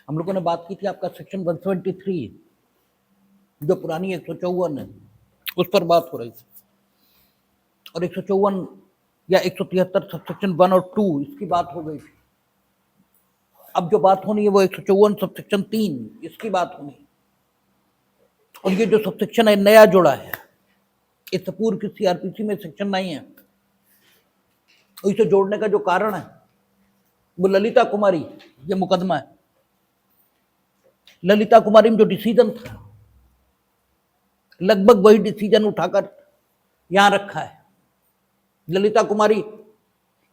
हम लोगों ने बात की थी आपका सेक्शन 173 जो पुरानी 154 है उस पर बात हो रही थी, और 154 या 173 सबसेक्शन 1 और 2 इसकी बात हो गई थी। अब जो बात होनी है वो 154 सबसेक्शन 3 इसकी बात होनी है। और ये जो सबसेक्शन है नया जोड़ा है, इससे पूर्व की सीआरपीसी में सेक्शन नहीं है। इसे जोड़ने का जो कारण है वो ललिता कुमारी, ये मुकदमा है, ललिता कुमारी में जो डिसीजन था लगभग वही डिसीजन उठाकर यहां रखा है। ललिता कुमारी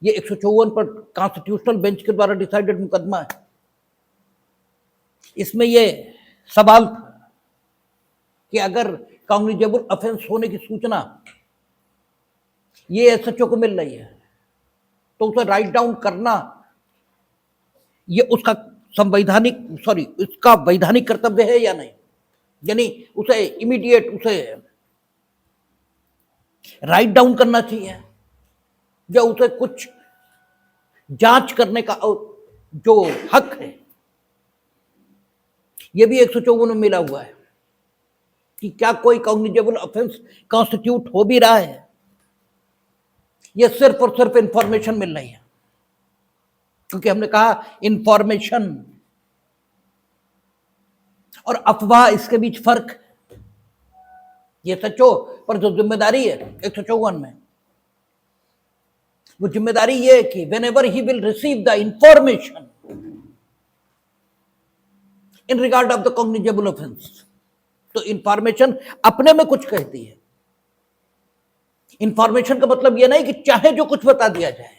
ये 154 पर कॉन्स्टिट्यूशनल बेंच के द्वारा डिसाइडेड मुकदमा है। इसमें ये सवाल था कि अगर कॉग्निजेबल ऑफेंस होने की सूचना ये एसएचओ को मिल रही है तो उसे राइट डाउन करना ये उसका उसका वैधानिक कर्तव्य है या नहीं, यानी उसे इमीडिएट उसे राइट डाउन करना चाहिए या उसे कुछ जांच करने का जो हक है ये भी 154 में मिला हुआ है कि क्या कोई कॉग्निजेबल ऑफेंस कॉन्स्टिट्यूट हो भी रहा है, ये सिर्फ और सिर्फ इंफॉर्मेशन मिल रही है। क्योंकि हमने कहा इंफॉर्मेशन और अफवाह इसके बीच फर्क है। ये सचो पर जो जिम्मेदारी है 154 में, वो जिम्मेदारी ये है कि when ever he will receive the information in regard of the cognizable offence, तो इंफॉर्मेशन अपने में कुछ कहती है। इंफॉर्मेशन का मतलब यह नहीं कि चाहे जो कुछ बता दिया जाए,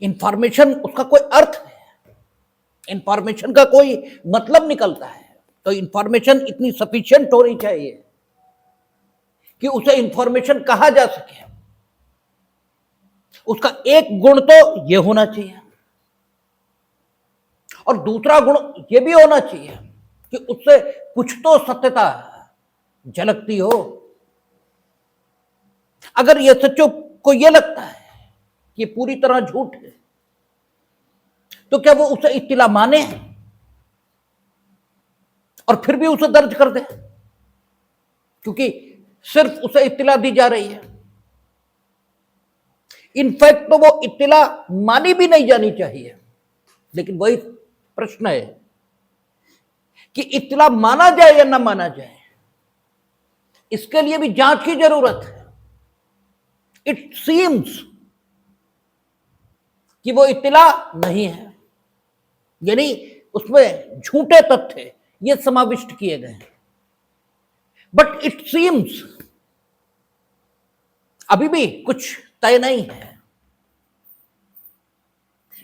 इंफॉर्मेशन उसका कोई अर्थ है, इंफॉर्मेशन का कोई मतलब निकलता है। तो इंफॉर्मेशन इतनी सफिशिएंट होनी चाहिए कि उसे इंफॉर्मेशन कहा जा सके। उसका एक गुण तो यह होना चाहिए और दूसरा गुण यह भी होना चाहिए कि उससे कुछ तो सत्यता झलकती हो। अगर यह सच्चों को यह लगता है कि पूरी तरह झूठ है तो क्या वो उसे इत्तिला माने और फिर भी उसे दर्ज कर दे, क्योंकि सिर्फ उसे इत्तिला दी जा रही है। इनफैक्ट तो वो इत्तिला मानी भी नहीं जानी चाहिए, लेकिन वही प्रश्न है कि इत्तिला माना जाए या ना माना जाए, इसके लिए भी जांच की जरूरत है। इट सीम्स कि वो इत्तिला नहीं है, यानी उसमें झूठे तथ्य ये समाविष्ट किए गए हैं। बट इट सीम्स अभी भी कुछ तय नहीं है।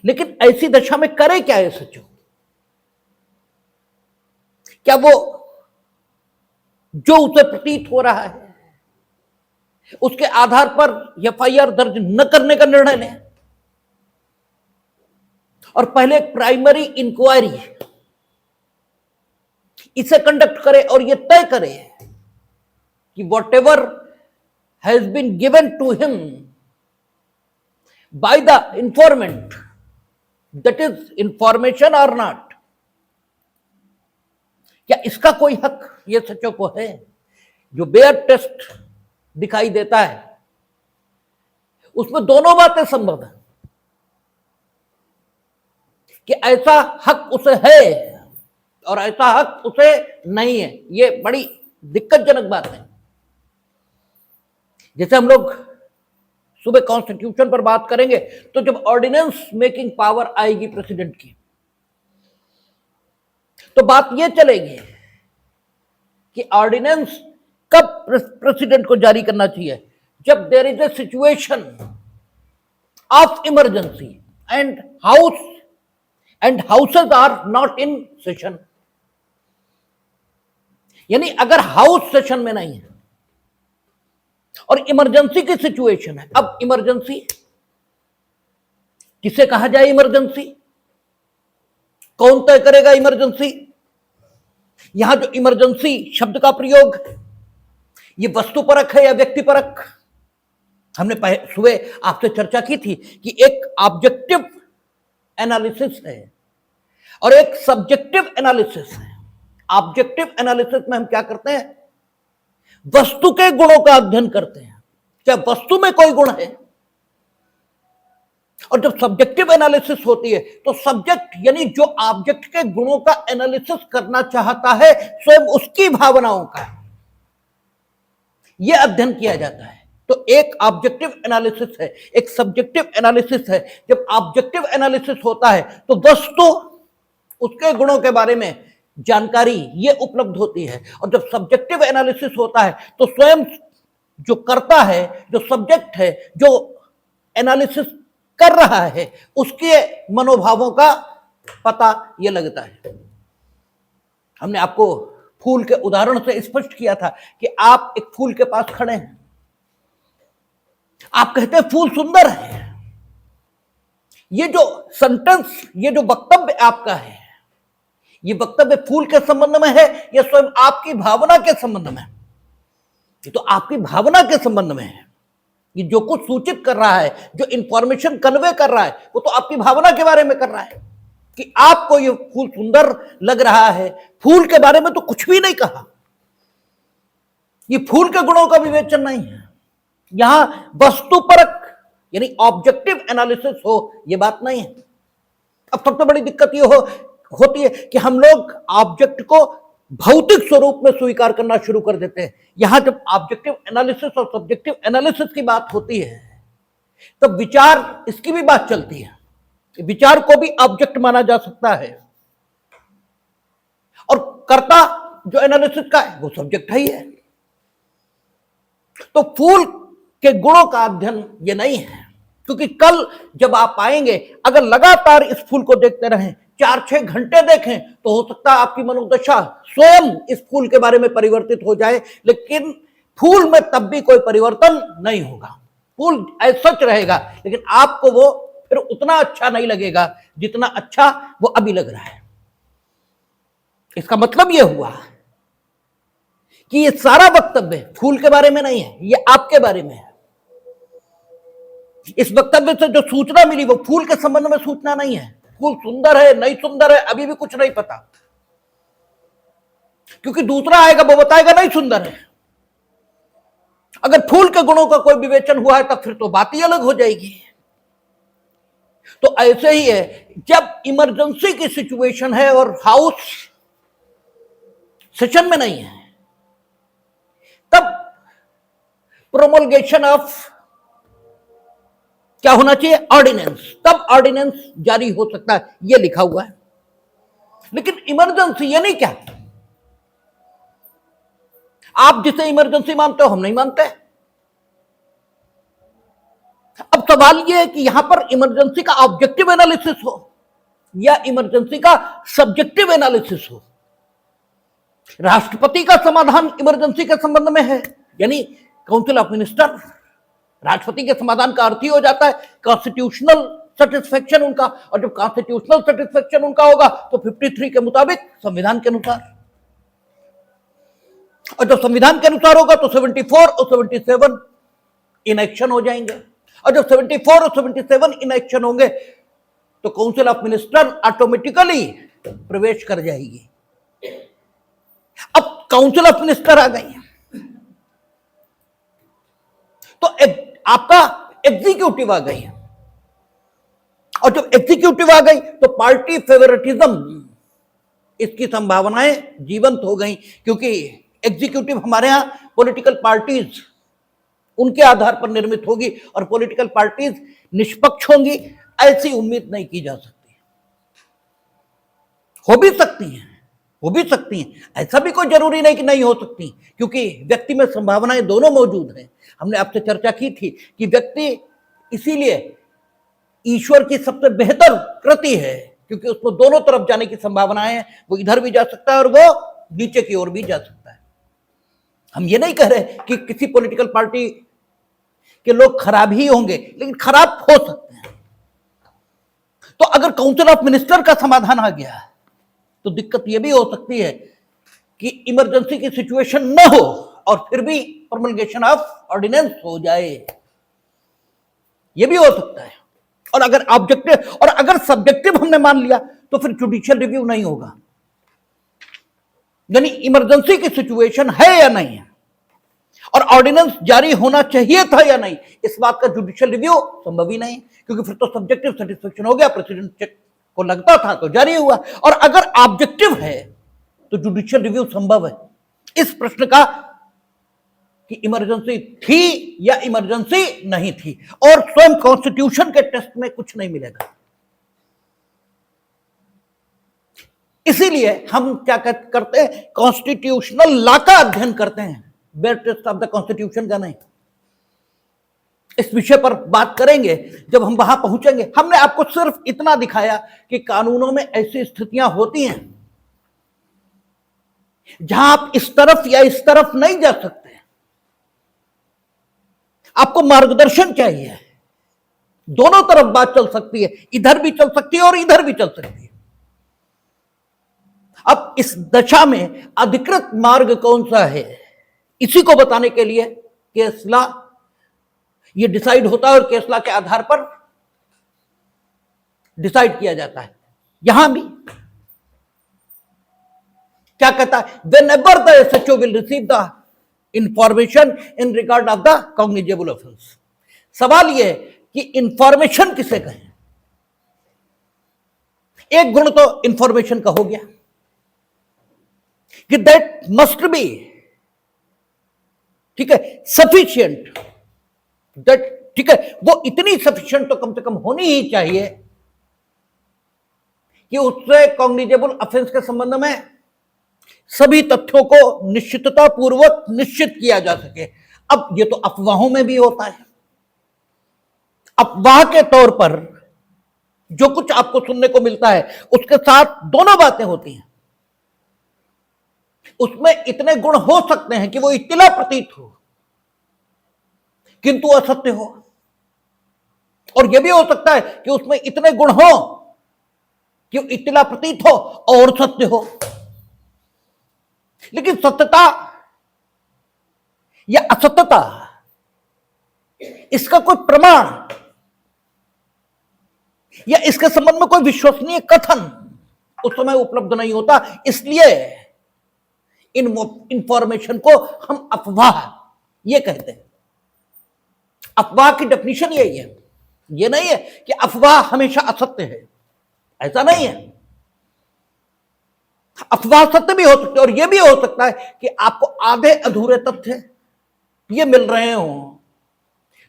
लेकिन ऐसी दशा में करे क्या है सचो? क्या वो जो उसे प्रतीत हो रहा है उसके आधार पर एफआईआर दर्ज न करने का निर्णय लें और पहले एक प्राइमरी इंक्वायरी इसे कंडक्ट करे और यह तय करे कि whatever has been given to him by the informant, that is information और नॉट। क्या इसका कोई हक ये सचो को है? जो बेयर टेस्ट दिखाई देता है उसमें दोनों बातें संभव है कि ऐसा हक उसे है और ऐसा हक उसे नहीं है। ये बड़ी दिक्कतजनक बात है। जैसे हम लोग सुबह कॉन्स्टिट्यूशन पर बात करेंगे तो जब ऑर्डिनेंस मेकिंग पावर आएगी प्रेसिडेंट की तो बात यह चलेगी कि ऑर्डिनेंस कब प्रेसिडेंट को जारी करना चाहिए, जब there is a situation of emergency and houses are not in session. यानी अगर हाउस सेशन में नहीं है और इमरजेंसी की सिचुएशन है। अब इमरजेंसी किसे कहा जाए? इमरजेंसी कौन तय करेगा? इमरजेंसी, यहां जो इमरजेंसी शब्द का प्रयोग है ये वस्तुपरक है या व्यक्तिपरक? हमने सुबह आपसे चर्चा की थी कि एक ऑब्जेक्टिव एनालिसिस है और एक सब्जेक्टिव एनालिसिस है। ऑब्जेक्टिव एनालिसिस में हम क्या करते हैं, वस्तु के गुणों का अध्ययन करते हैं, क्या वस्तु में कोई गुण है। और जब सब्जेक्टिव एनालिसिस होती है तो सब्जेक्ट यानी जो ऑब्जेक्ट के गुणों का एनालिसिस करना चाहता है स्वयं उसकी भावनाओं का यह अध्ययन किया जाता है। तो एक ऑब्जेक्टिव एनालिसिस है, एक सब्जेक्टिव एनालिसिस है। जब ऑब्जेक्टिव एनालिसिस होता है तो वस्तु उसके गुणों के बारे में जानकारी ये उपलब्ध होती है, और जब सब्जेक्टिव एनालिसिस होता है तो स्वयं जो करता है, जो सब्जेक्ट है, जो एनालिसिस कर रहा है, उसके मनोभावों का पता यह लगता है। हमने आपको फूल के उदाहरण से स्पष्ट किया था कि आप एक फूल के पास खड़े हैं, आप कहते हैं फूल सुंदर है। ये जो सेंटेंस, ये जो वक्तव्य आपका है, ये वक्तव्य फूल के संबंध में है या स्वयं आपकी भावना के संबंध में? ये तो आपकी भावना के संबंध में है। ये जो कुछ सूचित कर रहा है, जो इंफॉर्मेशन कन्वे कर रहा है, वो तो आपकी भावना के बारे में कर रहा है कि आपको ये फूल सुंदर लग रहा है। फूल के बारे में तो कुछ भी नहीं कहा, ये फूल के गुणों का विवेचन नहीं है। यहां वस्तुपरक यानी ऑब्जेक्टिव एनालिसिस हो, ये बात नहीं है। अब सबसे बड़ी दिक्कत ये होती है कि हम लोग ऑब्जेक्ट को भौतिक स्वरूप में स्वीकार करना शुरू कर देते हैं। यहां जब ऑब्जेक्टिव एनालिसिस और सब्जेक्टिव एनालिसिस की बात होती है तब विचार, इसकी भी बात चलती है। विचार को भी ऑब्जेक्ट माना जा सकता है, और कर्ता जो एनालिसिस का है वो सब्जेक्ट ही है। तो फूल के गुणों का अध्ययन ये नहीं है, क्योंकि कल जब आप आएंगे, अगर लगातार इस फूल को देखते रहें, 4-6 घंटे देखें, तो हो सकता है आपकी मनोदशा स्वयं इस फूल के बारे में परिवर्तित हो जाए, लेकिन फूल में तब भी कोई परिवर्तन नहीं होगा। फूल ऐसा सच रहेगा, लेकिन आपको वो फिर उतना अच्छा नहीं लगेगा जितना अच्छा वो अभी लग रहा है। इसका मतलब यह हुआ कि ये सारा वक्तव्य फूल के बारे में नहीं है, ये आपके बारे में है। इस वक्तव्य से जो सूचना मिली वो फूल के संबंध में सूचना नहीं है। फूल सुंदर है नहीं सुंदर है अभी भी कुछ नहीं पता, क्योंकि दूसरा आएगा वो बताएगा नहीं सुंदर है। अगर फूल के गुणों का कोई विवेचन हुआ है तब फिर तो बात ही अलग हो जाएगी। तो ऐसे ही है, जब इमरजेंसी की सिचुएशन है और हाउस सेशन में नहीं है, तब प्रोमलगेशन ऑफ क्या होना चाहिए, ऑर्डिनेंस, तब ऑर्डिनेंस जारी हो सकता है, यह लिखा हुआ है। लेकिन इमरजेंसी यानी क्या? आप जिसे इमरजेंसी मानते हो हम नहीं मानते। अब सवाल यह है कि यहां पर इमरजेंसी का ऑब्जेक्टिव एनालिसिस हो या इमरजेंसी का सब्जेक्टिव एनालिसिस हो। राष्ट्रपति का समाधान इमरजेंसी के संबंध में है, यानी काउंसिल ऑफ मिनिस्टर, राष्ट्रपति के समाधान का अर्थ ही हो जाता है कॉन्स्टिट्यूशनल सेटिस्फेक्शन उनका, और जब कॉन्स्टिट्यूशनल सेटिस्फेक्शन उनका होगा तो 53 के मुताबिक संविधान के अनुसार, और जब संविधान के अनुसार होगा तो 74 और 77 इनएक्शन हो जाएंगे, और जब 74 और 77 इनएक्शन होंगे तो काउंसिल ऑफ मिनिस्टर ऑटोमेटिकली प्रवेश कर जाएगी। अब काउंसिल ऑफ मिनिस्टर आ गई तो आपका एग्जीक्यूटिव आ गई, और जब एग्जीक्यूटिव आ गई तो पार्टी फेवरेटिज्म इसकी संभावनाएं जीवंत हो गई, क्योंकि एग्जीक्यूटिव हमारे यहां पॉलिटिकल पार्टीज उनके आधार पर निर्मित होगी, और पॉलिटिकल पार्टीज निष्पक्ष होंगी ऐसी उम्मीद नहीं की जा सकती। हो भी सकती हैं, हो भी सकती हैं, ऐसा भी कोई जरूरी नहीं कि नहीं हो सकती, क्योंकि व्यक्ति में संभावनाएं दोनों मौजूद हैं। हमने आपसे चर्चा की थी कि व्यक्ति इसीलिए ईश्वर की सबसे बेहतर कृति है, क्योंकि उसमें दोनों तरफ जाने की संभावनाएं हैं। वो इधर भी जा सकता है और वो नीचे की ओर भी जा सकता है। हम ये नहीं कह रहे कि किसी पॉलिटिकल पार्टी के लोग खराब ही होंगे, लेकिन खराब हो सकते हैं। तो अगर काउंसिल ऑफ मिनिस्टर का समाधान आ गया तो दिक्कत यह भी हो सकती है कि इमरजेंसी की सिचुएशन न हो और फिर भी प्रोमलगेशन ऑफ ऑर्डिनेंस हो जाए, यह भी हो सकता है। और अगर ऑब्जेक्टिव और अगर सब्जेक्टिव हमने मान लिया तो फिर जुडिशियल रिव्यू नहीं होगा। यानी इमरजेंसी की सिचुएशन है या नहीं है, और ऑर्डिनेंस जारी होना चाहिए था या नहीं, इस बात का जुडिशियल रिव्यू संभव ही नहीं, क्योंकि फिर तो सब्जेक्टिव सेटिस्फेक्शन हो गया, प्रेसिडेंट चेक को लगता था तो जारी हुआ, और अगर ऑब्जेक्टिव है तो जुडिशियल रिव्यू संभव है। इस प्रश्न का कि इमरजेंसी थी या इमरजेंसी नहीं थी, और स्वयं कॉन्स्टिट्यूशन के टेस्ट में कुछ नहीं मिलेगा। इसीलिए हम क्या करते हैं, कॉन्स्टिट्यूशनल लॉ का अध्ययन करते हैं, bare test of the constitution का नहीं। इस विषय पर बात करेंगे जब हम वहां पहुंचेंगे। हमने आपको सिर्फ इतना दिखाया कि कानूनों में ऐसी स्थितियां होती हैं जहां आप इस तरफ या इस तरफ नहीं जा सकते, आपको मार्गदर्शन चाहिए। दोनों तरफ बात चल सकती है, इधर भी चल सकती है और इधर भी चल सकती है। अब इस दशा में अधिकृत मार्ग कौन सा है, इसी को बताने के लिए केस लॉ ये डिसाइड होता है, और केस लॉ के आधार पर डिसाइड किया जाता है। यहां भी क्या कहता है, whenever the SHO will receive the information in regard of the cognizable offense। सवाल यह कि इंफॉर्मेशन किसे कहें। एक गुण तो इंफॉर्मेशन का हो गया कि दैट मस्ट बी, ठीक है, सफिशिएंट, दैट, ठीक है, वो इतनी सफिशिएंट तो कम से कम होनी ही चाहिए कि उससे कॉग्निजेबल ऑफेंस के संबंध में सभी तथ्यों को निश्चितता पूर्वक निश्चित किया जा सके। अब ये तो अफवाहों में भी होता है। अफवाह के तौर पर जो कुछ आपको सुनने को मिलता है उसके साथ दोनों बातें होती हैं। उसमें इतने गुण हो सकते हैं कि वो इत्तिला प्रतीत हो किंतु असत्य हो, और यह भी हो सकता है कि उसमें इतने गुण हो कि इत्तिला प्रतीत हो और सत्य हो। लेकिन सत्यता या असत्यता, इसका कोई प्रमाण या इसके संबंध में कोई विश्वसनीय कथन उस समय उपलब्ध नहीं होता। इसलिए इन इंफॉर्मेशन को हम अफवाह ये कहते हैं। अफवाह की डेफिनेशन यही है, ये नहीं है कि अफवाह हमेशा असत्य है, ऐसा नहीं है। अफवाह सत्य भी हो सकती है, और यह भी हो सकता है कि आपको आधे अधूरे तथ्य ये मिल रहे हो,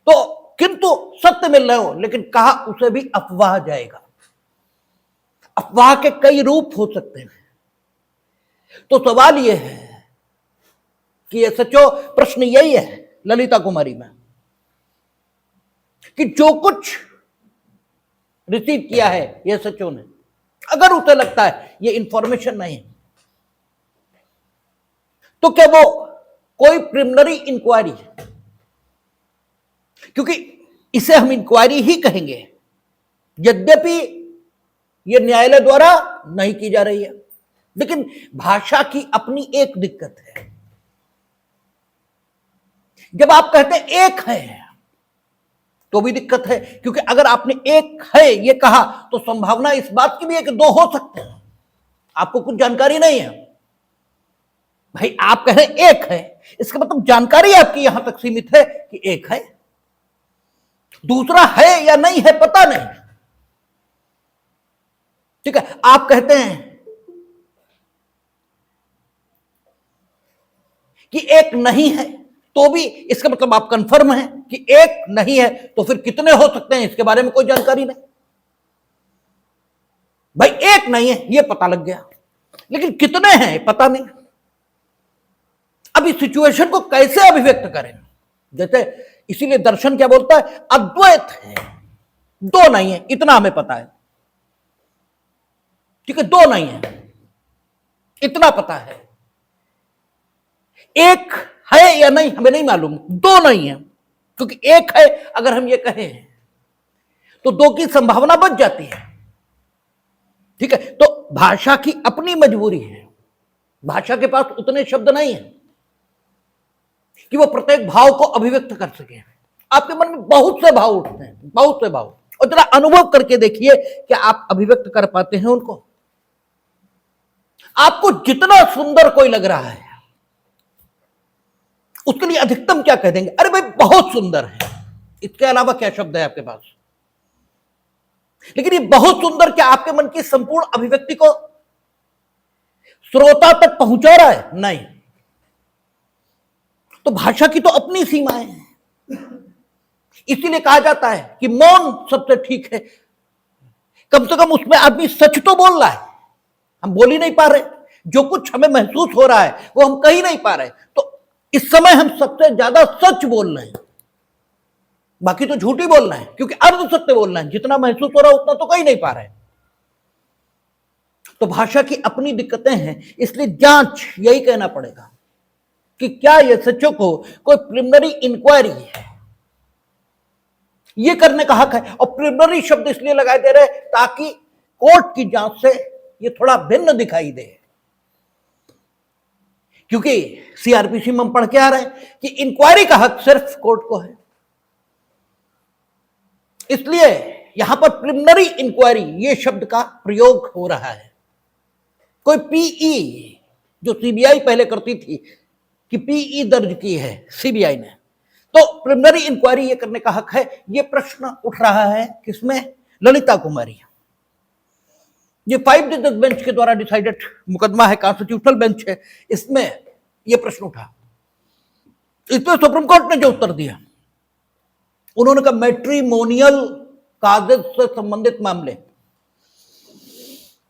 तो किंतु सत्य मिल रहे हो, लेकिन कहा उसे भी अफवाह जाएगा। अफवाह के कई रूप हो सकते हैं। तो सवाल यह है कि ये सचो प्रश्न यही है ललिता कुमारी में कि जो कुछ रिसीव किया है ये सचो ने, अगर उसे लगता है ये इंफॉर्मेशन नहीं है, तो क्या वो कोई प्रिलिमिनरी इंक्वायरी, क्योंकि इसे हम इंक्वायरी ही कहेंगे, यद्यपि ये न्यायालय द्वारा नहीं की जा रही है, लेकिन भाषा की अपनी एक दिक्कत है। जब आप कहते हैं एक है तो भी दिक्कत है, क्योंकि अगर आपने एक है ये कहा तो संभावना इस बात की भी है कि दो हो सकते हैं। आपको कुछ जानकारी नहीं है भाई, आप कह रहे हैं एक है, इसका मतलब जानकारी आपकी यहां तक सीमित है कि एक है, दूसरा है या नहीं है पता नहीं। ठीक है, आप कहते हैं कि एक नहीं है तो भी इसका मतलब आप कंफर्म है कि एक नहीं है, तो फिर कितने हो सकते हैं इसके बारे में कोई जानकारी नहीं। भाई एक नहीं है ये पता लग गया, लेकिन कितने हैं पता नहीं। अब इस सिचुएशन को कैसे अभिव्यक्त करें? जैसे इसीलिए दर्शन क्या बोलता है, अद्वैत है, दो नहीं है इतना हमें पता है, ठीक है, दो नहीं है इतना पता है, एक है या नहीं हमें नहीं मालूम, दो नहीं है, क्योंकि एक है अगर हम ये कहें तो दो की संभावना बच जाती है। ठीक है, तो भाषा की अपनी मजबूरी है, भाषा के पास उतने शब्द नहीं है कि वो प्रत्येक भाव को अभिव्यक्त कर सके। आपके मन में बहुत से भाव उठते हैं, बहुत से भाव, और जरा अनुभव करके देखिए कि आप अभिव्यक्त कर पाते हैं उनको। आपको जितना सुंदर कोई लग रहा है उसके लिए अधिकतम क्या कह देंगे? अरे भाई बहुत सुंदर है। इसके अलावा क्या शब्द है आपके पास? लेकिन ये बहुत सुंदर क्या आपके मन की संपूर्ण अभिव्यक्ति को श्रोता तक पहुंचा रहा है? नहीं। तो भाषा की तो अपनी सीमाएं हैं। इसीलिए कहा जाता है कि मौन सबसे ठीक है। कम से कम उसमें आदमी सच तो बोल रहा है। हम बोल ही नहीं पा रहे, जो कुछ हमें महसूस हो रहा है वो हम कह ही नहीं पा रहे। तो इस समय हम सबसे ज्यादा सच बोल रहे हैं, बाकी तो झूठ ही बोलना है, क्योंकि अर्ध सत्य बोलना है। जितना महसूस हो रहा है उतना तो कह ही नहीं पा रहे। तो भाषा की अपनी दिक्कतें हैं, इसलिए जांच यही कहना पड़ेगा कि क्या यह सचों को कोई प्रिलिमिनरी इंक्वायरी है, ये करने का हक है। और प्रिलिमिनरी शब्द इसलिए लगाए दे रहे ताकि कोर्ट की जांच से ये थोड़ा भिन्न दिखाई दे, क्योंकि सीआरपीसी में हम पढ़ के आ रहे हैं कि इंक्वायरी का हक सिर्फ कोर्ट को है। इसलिए यहां पर प्रिलिमिनरी इंक्वायरी ये शब्द का प्रयोग हो रहा है। कोई पीई, जो सीबीआई पहले करती थी कि पीई दर्ज की है सीबीआई ने, तो प्रिलिमिनरी इंक्वायरी ये करने का हक है। ये प्रश्न उठ रहा है किसमें? ललिता कुमारी। ये 5 जज बेंच के द्वारा डिसाइडेड मुकदमा है, कॉन्स्टिट्यूशनल बेंच है, इसमें यह प्रश्न उठा। इसमें सुप्रीम कोर्ट ने जो उत्तर दिया, उन्होंने कहा मैट्रिमोनियल कागज से संबंधित मामले,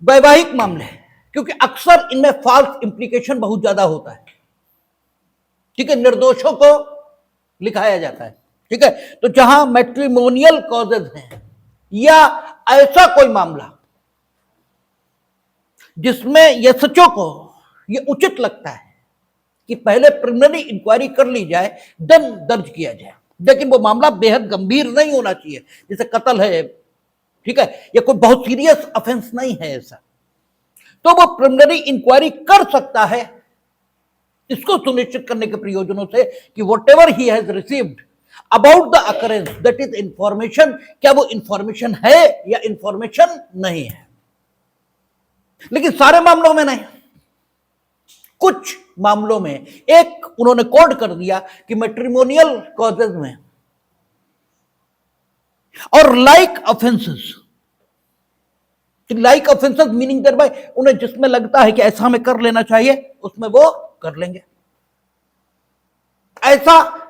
वैवाहिक मामले, क्योंकि अक्सर इनमें फॉल्स इंप्लीकेशन बहुत ज्यादा होता है, ठीक है, निर्दोषों को लिखाया जाता है, ठीक है। तो जहां मैट्रिमोनियल कॉजेज हैं या ऐसा कोई मामला जिसमें यह सचों को यह उचित लगता है कि पहले प्रिलिमिनरी इंक्वायरी कर ली जाए, देन दर्ज किया जाए, लेकिन वो मामला बेहद गंभीर नहीं होना चाहिए, जैसे कत्ल है, ठीक है, या कोई बहुत सीरियस ऑफेंस नहीं है ऐसा, तो वो प्रिलिमिनरी इंक्वायरी कर सकता है, इसको सुनिश्चित करने के प्रयोजनों से कि what ever he has received about the occurrence, that is information, क्या वो इंफॉर्मेशन है या इंफॉर्मेशन नहीं है। लेकिन सारे मामलों में नहीं, कुछ मामलों में एक उन्होंने कोड कर दिया कि मैट्रिमोनियल कॉजेज में और like offences, like offences meaning thereby उन्हें जिसमें लगता है कि ऐसा हमें कर लेना चाहिए उसमें वो कर लेंगे, ऐसा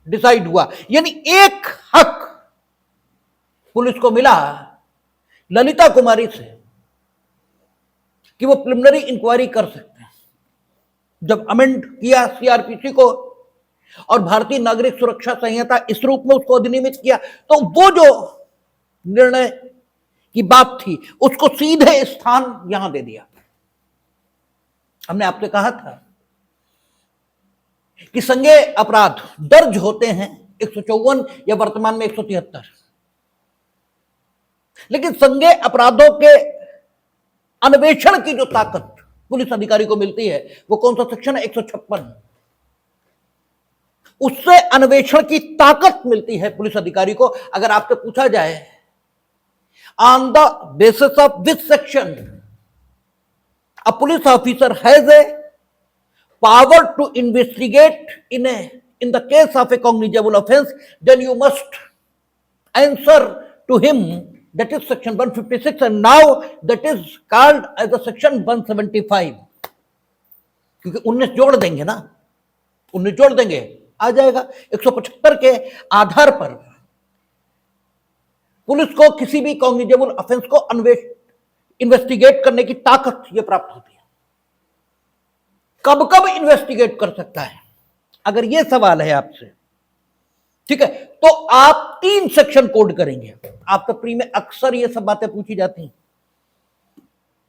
डिसाइड हुआ। यानी एक हक पुलिस को मिला ललिता कुमारी से कि वो प्रिलिमिनरी इंक्वायरी कर सकते हैं। जब अमेंड किया सीआरपीसी को और भारतीय नागरिक सुरक्षा संहिता इस रूप में उसको अधिनियमित किया, तो वो जो निर्णय की बात थी उसको सीधे स्थान यहां दे दिया। हमने आपसे कहा था कि संज्ञेय अपराध दर्ज होते हैं 154 या वर्तमान में 173, लेकिन संज्ञेय अपराधों के अन्वेषण की जो ताकत पुलिस अधिकारी को मिलती है वो कौन सा सेक्शन है? 156। उससे अन्वेषण की ताकत मिलती है पुलिस अधिकारी को। अगर आपसे पूछा जाए on the basis of this section a police officer has a power to investigate in the case of a cognizable offense, then you must answer to him, that is section 156, and now that is called as a section 175, क्योंकि 19 जोड़ देंगे ना, 19 जोड़ देंगे आ जाएगा। 175 के आधार पर police को किसी भी कॉग्निजेबल ऑफेंस को इन्वेस्टिगेट करने की ताकत यह प्राप्त होती है। कब कब इन्वेस्टिगेट कर सकता है, अगर यह सवाल है आपसे, ठीक है, तो आप 3 सेक्शन कोड करेंगे। आपका प्री में अक्सर ये सब बातें पूछी जाती हैं।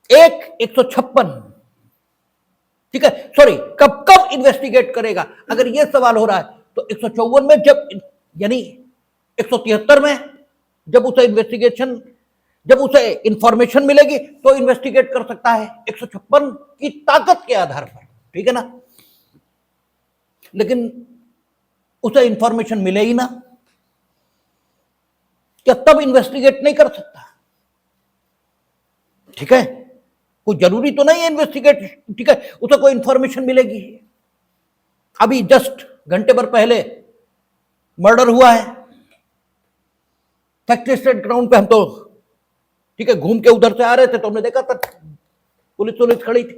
एक 156, ठीक है, सॉरी, कब कब इन्वेस्टिगेट करेगा, अगर यह सवाल हो रहा है तो 154 में, जब यानी 173 में जब उसे इन्वेस्टिगेशन, जब उसे इंफॉर्मेशन मिलेगी तो इन्वेस्टिगेट कर सकता है 156 की ताकत के आधार पर, ठीक है ना। लेकिन उसे इंफॉर्मेशन मिले ही ना, क्या तब इन्वेस्टिगेट नहीं कर सकता? ठीक है, कोई जरूरी तो नहीं है इन्वेस्टिगेट, ठीक है, उसे कोई इंफॉर्मेशन मिलेगी। अभी जस्ट घंटे भर पहले मर्डर हुआ है फैक्ट्री स्टेट ग्राउंड पे, हम तो ठीक है घूम के उधर से आ रहे थे तो हमने देखा था पुलिस खड़ी थी,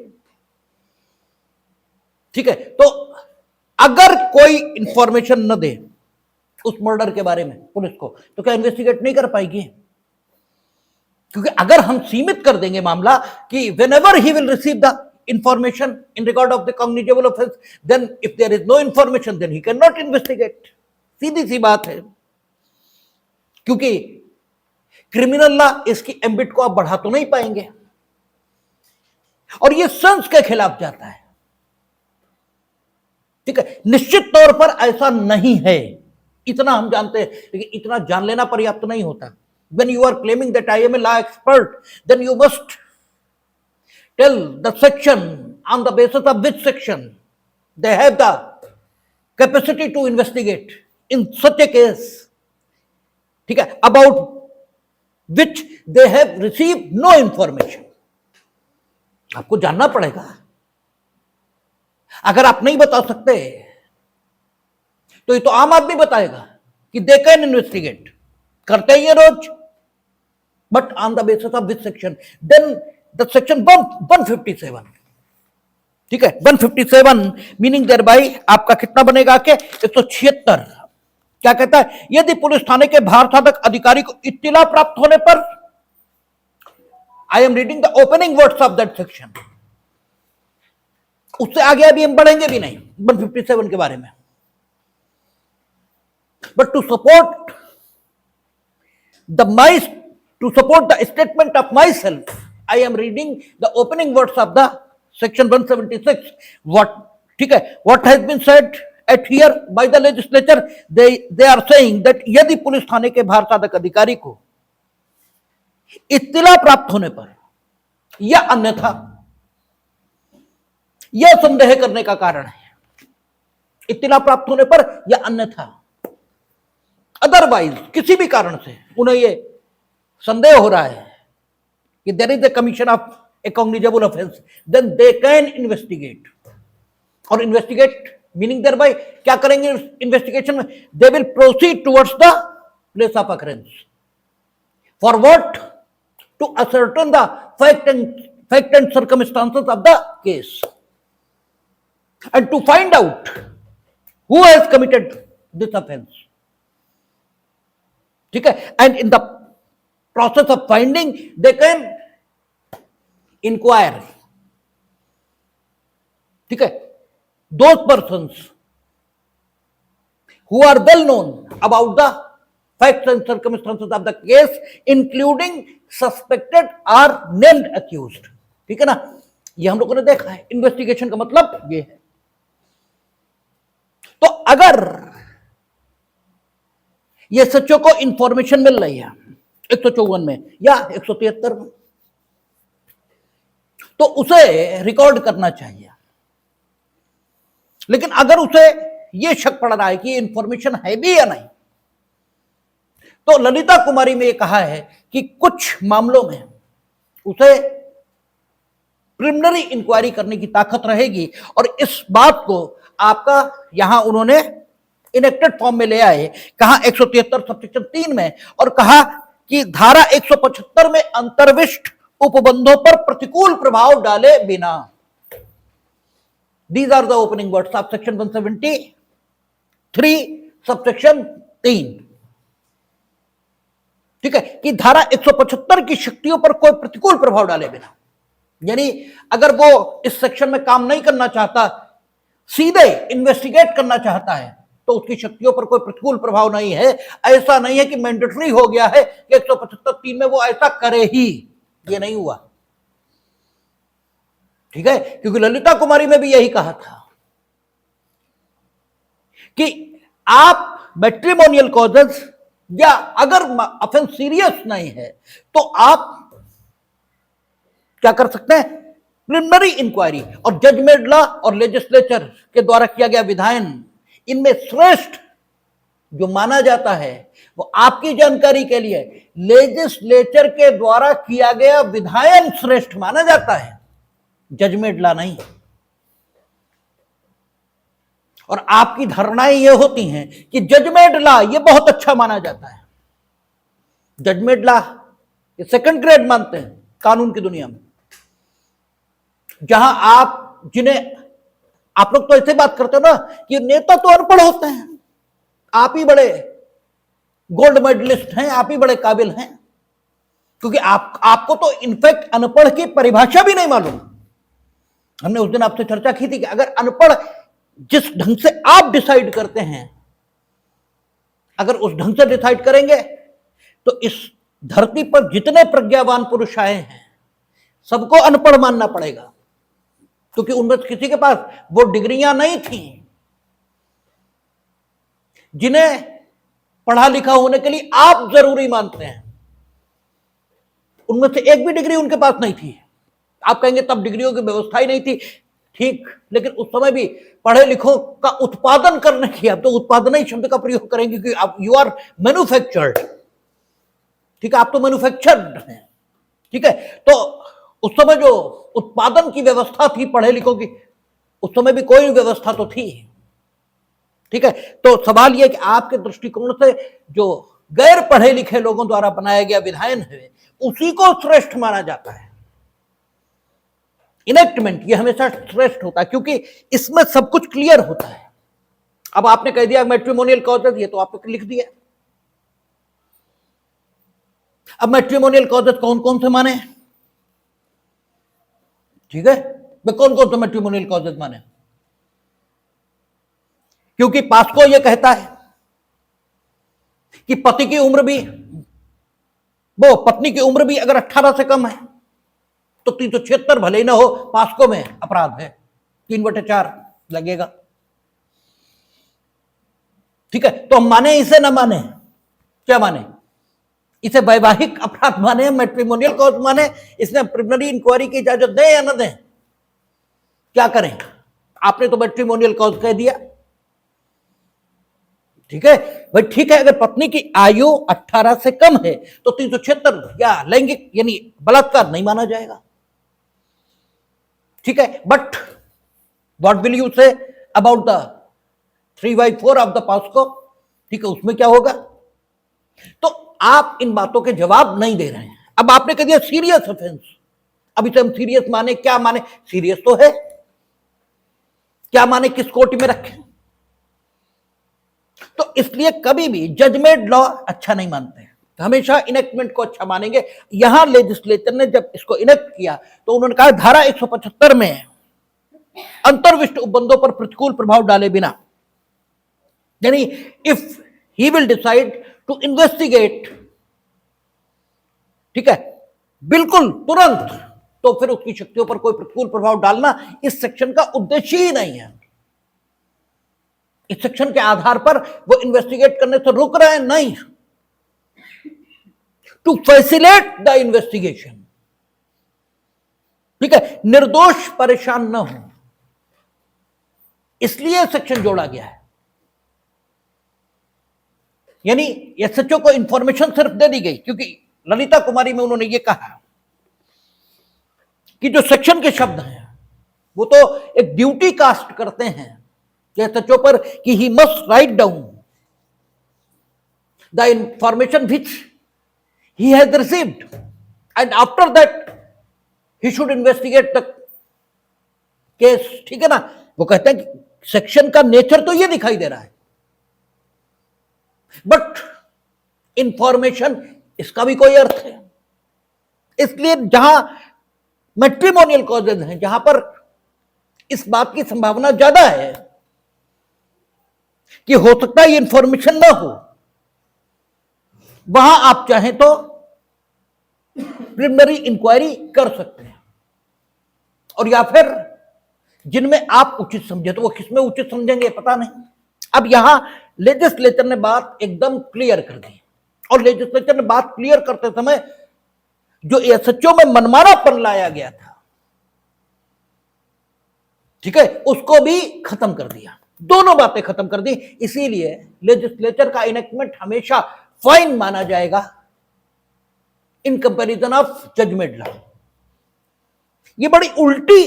ठीक है। तो अगर कोई इंफॉर्मेशन न दे उस मर्डर के बारे में पुलिस को, तो क्या इन्वेस्टिगेट नहीं कर पाएगी? क्योंकि अगर हम सीमित कर देंगे मामला कि whenever he will receive the information in regard of the cognizable offence, then if there is no information then he can not investigate. सीधी सी बात है, क्योंकि क्रिमिनल लॉ इसकी एम्बिट को आप बढ़ा तो नहीं पाएंगे, और ये सेंस के खिलाफ जाता है, ठीक है। निश्चित तौर पर ऐसा नहीं है, इतना हम जानते हैं, लेकिन इतना जान लेना पर्याप्त नहीं होता। When you are claiming that I am a law expert, then you must tell the section on the basis of which section they have the capacity to investigate in such a case, ठीक है, about which they have received no information। आपको जानना पड़ेगा। अगर आप नहीं बता सकते तो ये तो आम आदमी बताएगा कि दे कैन इन्वेस्टिगेट, करते ही है रोज, but on the basis of this section, then the section 157, ठीक है, 157 मीनिंग देयर बाय आपका कितना बनेगा के 176। क्या कहता है? यदि पुलिस थाने के भार साधक अधिकारी को इत्तिला प्राप्त होने पर, आई am reading the opening words of that section, उससे आगे अभी हम बढ़ेंगे भी नहीं 157 के बारे में। But to support the statement of myself, I am reading the opening words of the section 176। What, ठीक है, what has been said at here by the legislature, they are saying that यदि police थाने के भार साधक अधिकारी को इत्तिला प्राप्त होने पर या अन्यथा, यह संदेह करने का कारण है, इत्तिला प्राप्त होने पर या अन्यथा, अदरवाइज किसी भी कारण से उन्हें यह संदेह हो रहा है कि there is a commission of a cognizable offence, then they can investigate. और इन्वेस्टिगेट मीनिंग देयर बाय क्या करेंगे इन्वेस्टिगेशन में? They will proceed towards the place of occurrence for what? To ascertain the fact and circumstances of the case and to find out who has committed this offense, ठीक है, and in the process of finding they can inquire, ठीक है, those persons who are well known about the facts and circumstances of the case including suspected or named accused, ठीक है ना। ये हम लोगों ने देखा है, इन्वेस्टिगेशन का मतलब ये है। तो अगर ये सच्चों को इंफॉर्मेशन मिल रही है 154 में या 173 में, तो उसे रिकॉर्ड करना चाहिए। लेकिन अगर उसे यह शक पड़ रहा है कि इंफॉर्मेशन है भी या नहीं, तो ललिता कुमारी में यह कहा है कि कुछ मामलों में उसे प्रिलिमिनरी इंक्वायरी करने की ताकत रहेगी, और इस बात को आपका यहां उन्होंने इनेक्टेड फॉर्म में ले आए, कहा 173 सबसेक्शन 3 में, और कहा कि धारा 175 में अंतर्विष्ट उपबंधों पर प्रतिकूल प्रभाव डाले बिना। These are the opening words of section 173 subsection 3, ठीक है, कि धारा 175 की शक्तियों पर कोई प्रतिकूल प्रभाव डाले बिना, यानी अगर वो इस सेक्शन में काम नहीं करना चाहता, सीधे इन्वेस्टिगेट करना चाहता है, तो उसकी शक्तियों पर कोई प्रतिकूल प्रभाव नहीं है। ऐसा नहीं है कि मैंडेटरी हो गया है कि 175(3) में वो ऐसा करे ही, ये नहीं हुआ, ठीक है, क्योंकि ललिता कुमारी में भी यही कहा था कि आप मैट्रिमोनियल कॉजेस या अगर ऑफेंस सीरियस नहीं है तो आप क्या कर सकते हैं? Preliminary inquiry. और जजमेंट लॉ और लेजिस्लेचर के द्वारा किया गया विधायन, इनमें श्रेष्ठ जो माना जाता है वो आपकी जानकारी के लिए लेजिस्लेचर के द्वारा किया गया विधायन श्रेष्ठ माना जाता है, जजमेंट लॉ नहीं। और आपकी धारणाएं ये होती हैं कि जजमेंट लॉ ये बहुत अच्छा माना जाता है। जजमेंट लॉ ये सेकंड ग्रेड मानते हैं कानून की दुनिया में, जहां आप लोग तो ऐसे बात करते हो ना कि नेता तो अनपढ़ होते हैं, आप ही बड़े गोल्ड मेडलिस्ट हैं, आप ही बड़े काबिल हैं, क्योंकि आपको तो इनफैक्ट अनपढ़ की परिभाषा भी नहीं मालूम। हमने उस दिन आपसे चर्चा की थी कि अगर अनपढ़ जिस ढंग से आप डिसाइड करते हैं, अगर उस ढंग से डिसाइड करेंगे तो इस धरती पर जितने प्रज्ञावान पुरुष आए हैं सबको अनपढ़ मानना पड़ेगा, क्योंकि उनमें किसी के पास वो डिग्रियां नहीं थी जिन्हें पढ़ा लिखा होने के लिए आप जरूरी मानते हैं। उनमें से एक भी डिग्री उनके पास नहीं थी। आप कहेंगे तब डिग्रियों की व्यवस्था ही नहीं थी, ठीक, लेकिन उस समय भी पढ़े लिखों का उत्पादन करने की, अब तो उत्पादन ही शब्द का प्रयोग करेंगे कि आप यू आर मैन्युफैक्चर्ड, ठीक है, आप तो मैन्युफैक्चर्ड हैं, ठीक है। तो उस समय जो उत्पादन की व्यवस्था थी पढ़े लिखों की, उस समय भी कोई व्यवस्था तो थी, ठीक है। तो सवाल यह कि आपके दृष्टिकोण से जो गैर पढ़े लिखे लोगों द्वारा बनाया गया विधायन है उसी को श्रेष्ठ माना जाता है। इनेक्टमेंट ये हमेशा श्रेष्ठ होता है क्योंकि इसमें सब कुछ क्लियर होता है। अब आपने कह दिया मैट्रिमोनियल कॉजेज, ये तो आपने लिख दिया। अब मैट्रिमोनियल कॉजेज कौन कौन से माने, ठीक है, मैं कौन कौन से मैट्रिमोनियल कॉजेज माने, क्योंकि पास्को ये कहता है कि पति की उम्र भी, वो पत्नी की उम्र भी अगर 18 से कम है तो 376 भले ही ना हो, पास्को में अपराध है, 3/4 लगेगा, ठीक है। तो हम माने इसे ना माने, क्या माने, इसे वैवाहिक अपराध माने, मैट्रिमोनियल कॉज माने, इसमें प्रिलिमिनरी इंक्वायरी की इजाजत दें या ना दें, क्या करें। आपने तो मैट्रिमोनियल कॉज कह दिया, ठीक है भाई, ठीक है। अगर पत्नी की आयु 18 से कम है तो 376 या लैंगिक यानी बलात्कार नहीं माना जाएगा, ठीक है। But what will you say about the 3/4 of the POCSO, ठीक है, उसमें क्या होगा। तो आप इन बातों के जवाब नहीं दे रहे हैं। अब आपने कह दिया सीरियस ऑफेंस, अब इसे हम सीरियस माने, क्या माने, सीरियस तो है, क्या माने, किस कोटि में रखें। तो इसलिए कभी भी जजमेंट लॉ अच्छा नहीं मानते हैं, हमेशा इनेक्टमेंट को अच्छा मानेंगे। यहां लेजिस्लेचर ने जब इसको इनेक्ट किया तो उन्होंने कहा धारा 175 में अंतर्विष्ट उपबंधों पर प्रतिकूल प्रभाव डाले बिना, यानी if he will decide to investigate, ठीक है, बिल्कुल तुरंत, तो फिर उसकी शक्तियों पर कोई प्रतिकूल प्रभाव डालना इस सेक्शन का उद्देश्य ही नहीं है। इस सेक्शन के आधार पर वो इन्वेस्टिगेट करने से रुक रहे हैं, नहीं, टू फैसिलिटेट द इन्वेस्टिगेशन, ठीक है, निर्दोष परेशान न हो, इसलिए सेक्शन जोड़ा गया है। यानी एसएचओ को इंफॉर्मेशन सिर्फ दे दी गई, क्योंकि ललिता कुमारी में उन्होंने ये कहा कि जो सेक्शन के शब्द हैं वो तो एक ड्यूटी कास्ट करते हैं एसएचओ पर कि he must write down the information which he has received and after that he should investigate the case, ठीक है ना। वो कहते हैं कि सेक्शन का नेचर तो ये दिखाई दे रहा है, बट इंफॉर्मेशन इसका भी कोई अर्थ है। इसलिए जहां मैट्रिमोनियल कॉजेज हैं, जहां पर इस बात की संभावना ज्यादा है कि हो सकता है ये इंफॉर्मेशन ना हो, वहां आप चाहें तो प्रिलिमिनरी इंक्वायरी कर सकते हैं, और या फिर जिनमें आप उचित समझे, तो वो किसमें उचित समझेंगे पता नहीं। अब यहां लेजिस्लेचर ने बात एकदम क्लियर कर दी, और लेजिस्लेचर ने बात क्लियर करते समय जो एसएचओ में मनमानापन लाया गया था, ठीक है, उसको भी खत्म कर दिया। दोनों बातें खत्म कर दी। इसीलिए लेजिस्लेचर का इनेक्टमेंट हमेशा फाइन माना जाएगा in comparison of judgment law. ये बड़ी उल्टी,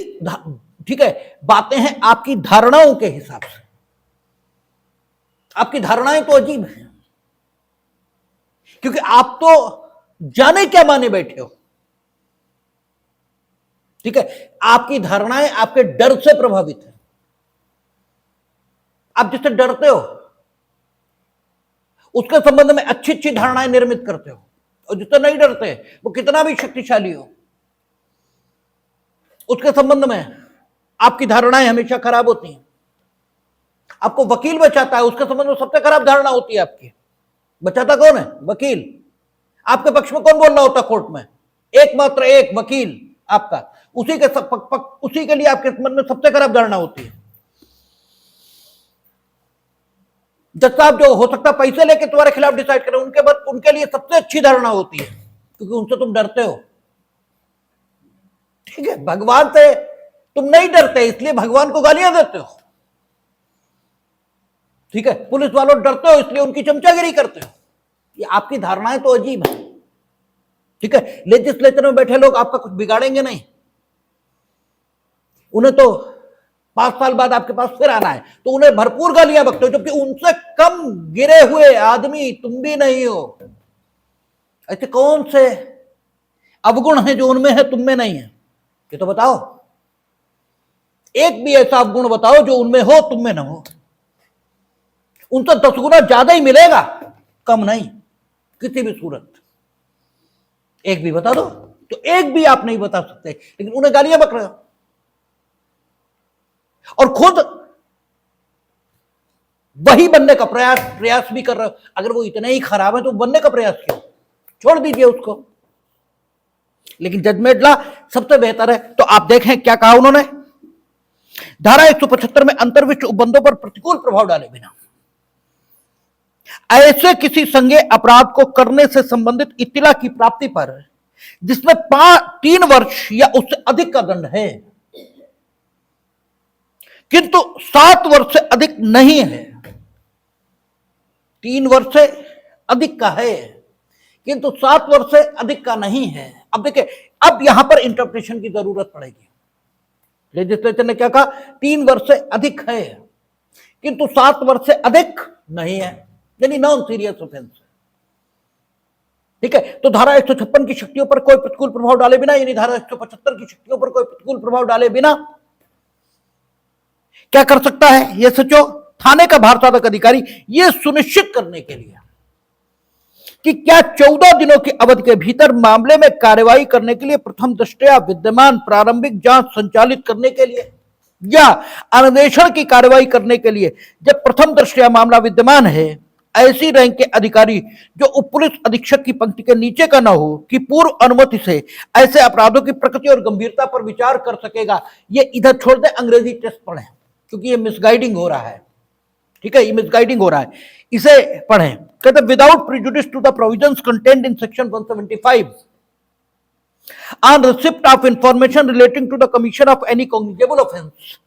ठीक है, बातें हैं आपकी धारणाओं के हिसाब से। आपकी धारणाएं तो अजीब हैं, क्योंकि आप तो जाने क्या माने बैठे हो। ठीक है, आपकी धारणाएं आपके डर से प्रभावित है। आप जिससे डरते हो उसके संबंध में अच्छी अच्छी धारणाएं निर्मित करते हो, और जिससे नहीं डरते वो कितना भी शक्तिशाली हो उसके संबंध में आपकी धारणाएं हमेशा खराब होती हैं। आपको वकील बचाता है, उसके संबंध में सबसे खराब धारणा होती है आपकी। बचाता कौन है? वकील। आपके पक्ष में कौन बोल रहा होता कोर्ट में? एकमात्र एक वकील आपका। उसी के लिए आपके मन में सबसे खराब धारणा होती है। जज साहब जो हो सकता पैसे लेके तुम्हारे खिलाफ डिसाइड करें, उनके लिए सबसे अच्छी धारणा होती है, क्योंकि उनसे तुम डरते हो। ठीक है, भगवान से तुम नहीं डरते, इसलिए भगवान को गालियां देते हो। ठीक है, पुलिस वालों डरते हो, इसलिए उनकी चमचागिरी करते हो। ये आपकी धारणाएं तो अजीब है। ठीक है, लेजिस्लेचर में बैठे लोग आपका कुछ बिगाड़ेंगे नहीं। उन्हें तो 5 साल बाद आपके पास फिर आना है, तो उन्हें भरपूर गालियां बकते हो, जबकि उनसे कम गिरे हुए आदमी तुम भी नहीं हो। ऐसे कौन से अवगुण हैं जो उनमें है तुम में नहीं है? ये तो बताओ, एक भी ऐसा अवगुण बताओ जो उनमें हो तुम में ना हो। उनसे 10 गुना ज्यादा ही मिलेगा, कम नहीं किसी भी सूरत। एक भी बता दो। तो एक भी आप नहीं बता सकते, लेकिन उन्हें गालियां बक रहे हो और खुद वही बनने का प्रयास भी कर रहे हो। अगर वो इतने ही खराब है तो बनने का प्रयास क्यों? छोड़ दीजिए उसको। लेकिन जजमेंट लॉ सबसे बेहतर है। तो आप देखें क्या कहा उन्होंने, धारा 175 में अंतर्विश्व उपबंधों पर प्रतिकूल प्रभाव डाले बिना ऐसे किसी संज्ञेय अपराध को करने से संबंधित इत्तिला की प्राप्ति पर जिसमें 3 वर्ष या उससे अधिक का दंड है, किंतु 7 वर्ष से अधिक नहीं है। 3 वर्ष से अधिक का है, किंतु 7 वर्ष से अधिक का नहीं है। अब देखिए, अब यहां पर इंटरप्रिटेशन की जरूरत पड़ेगी। लेजिस्लेचर ने क्या कहा? 3 वर्ष से अधिक है, किंतु 7 वर्ष से अधिक नहीं है, यानी नॉन सीरियस ऑफेंस। ठीक है, तो धारा 156 की शक्तियों पर कोई प्रतिकूल प्रभाव डाले बिना, यानी धारा 175 की शक्तियों पर कोई प्रतिकूल प्रभाव डाले बिना क्या कर सकता है ये सचो? थाने का भारसाधक अधिकारी यह सुनिश्चित करने के लिए कि क्या 14 दिनों की अवधि के भीतर मामले में कार्रवाई करने के लिए प्रथम दृष्टया विद्यमान प्रारंभिक जांच संचालित करने के लिए या अन्वेषण की कार्रवाई करने के लिए, जब प्रथम दृष्टया मामला विद्यमान है, ऐसी रैंक के अधिकारी जो उप पुलिस अधीक्षक की पंक्ति के नीचे का न हो, कि पूर्व अनुमति से ऐसे अपराधों की प्रकृति और गंभीरता पर विचार कर सकेगा। ये इधर छोड़ दे, अंग्रेजी टेस्ट पढ़ें, क्योंकि ये मिसगाइडिंग हो रहा है। ठीक है, ये मिसगाइडिंग हो रहा है, इसे पढ़ें। कहते without prejudice to the provisions contained in section 175 on receipt of information relating to the commission of any cognizable offense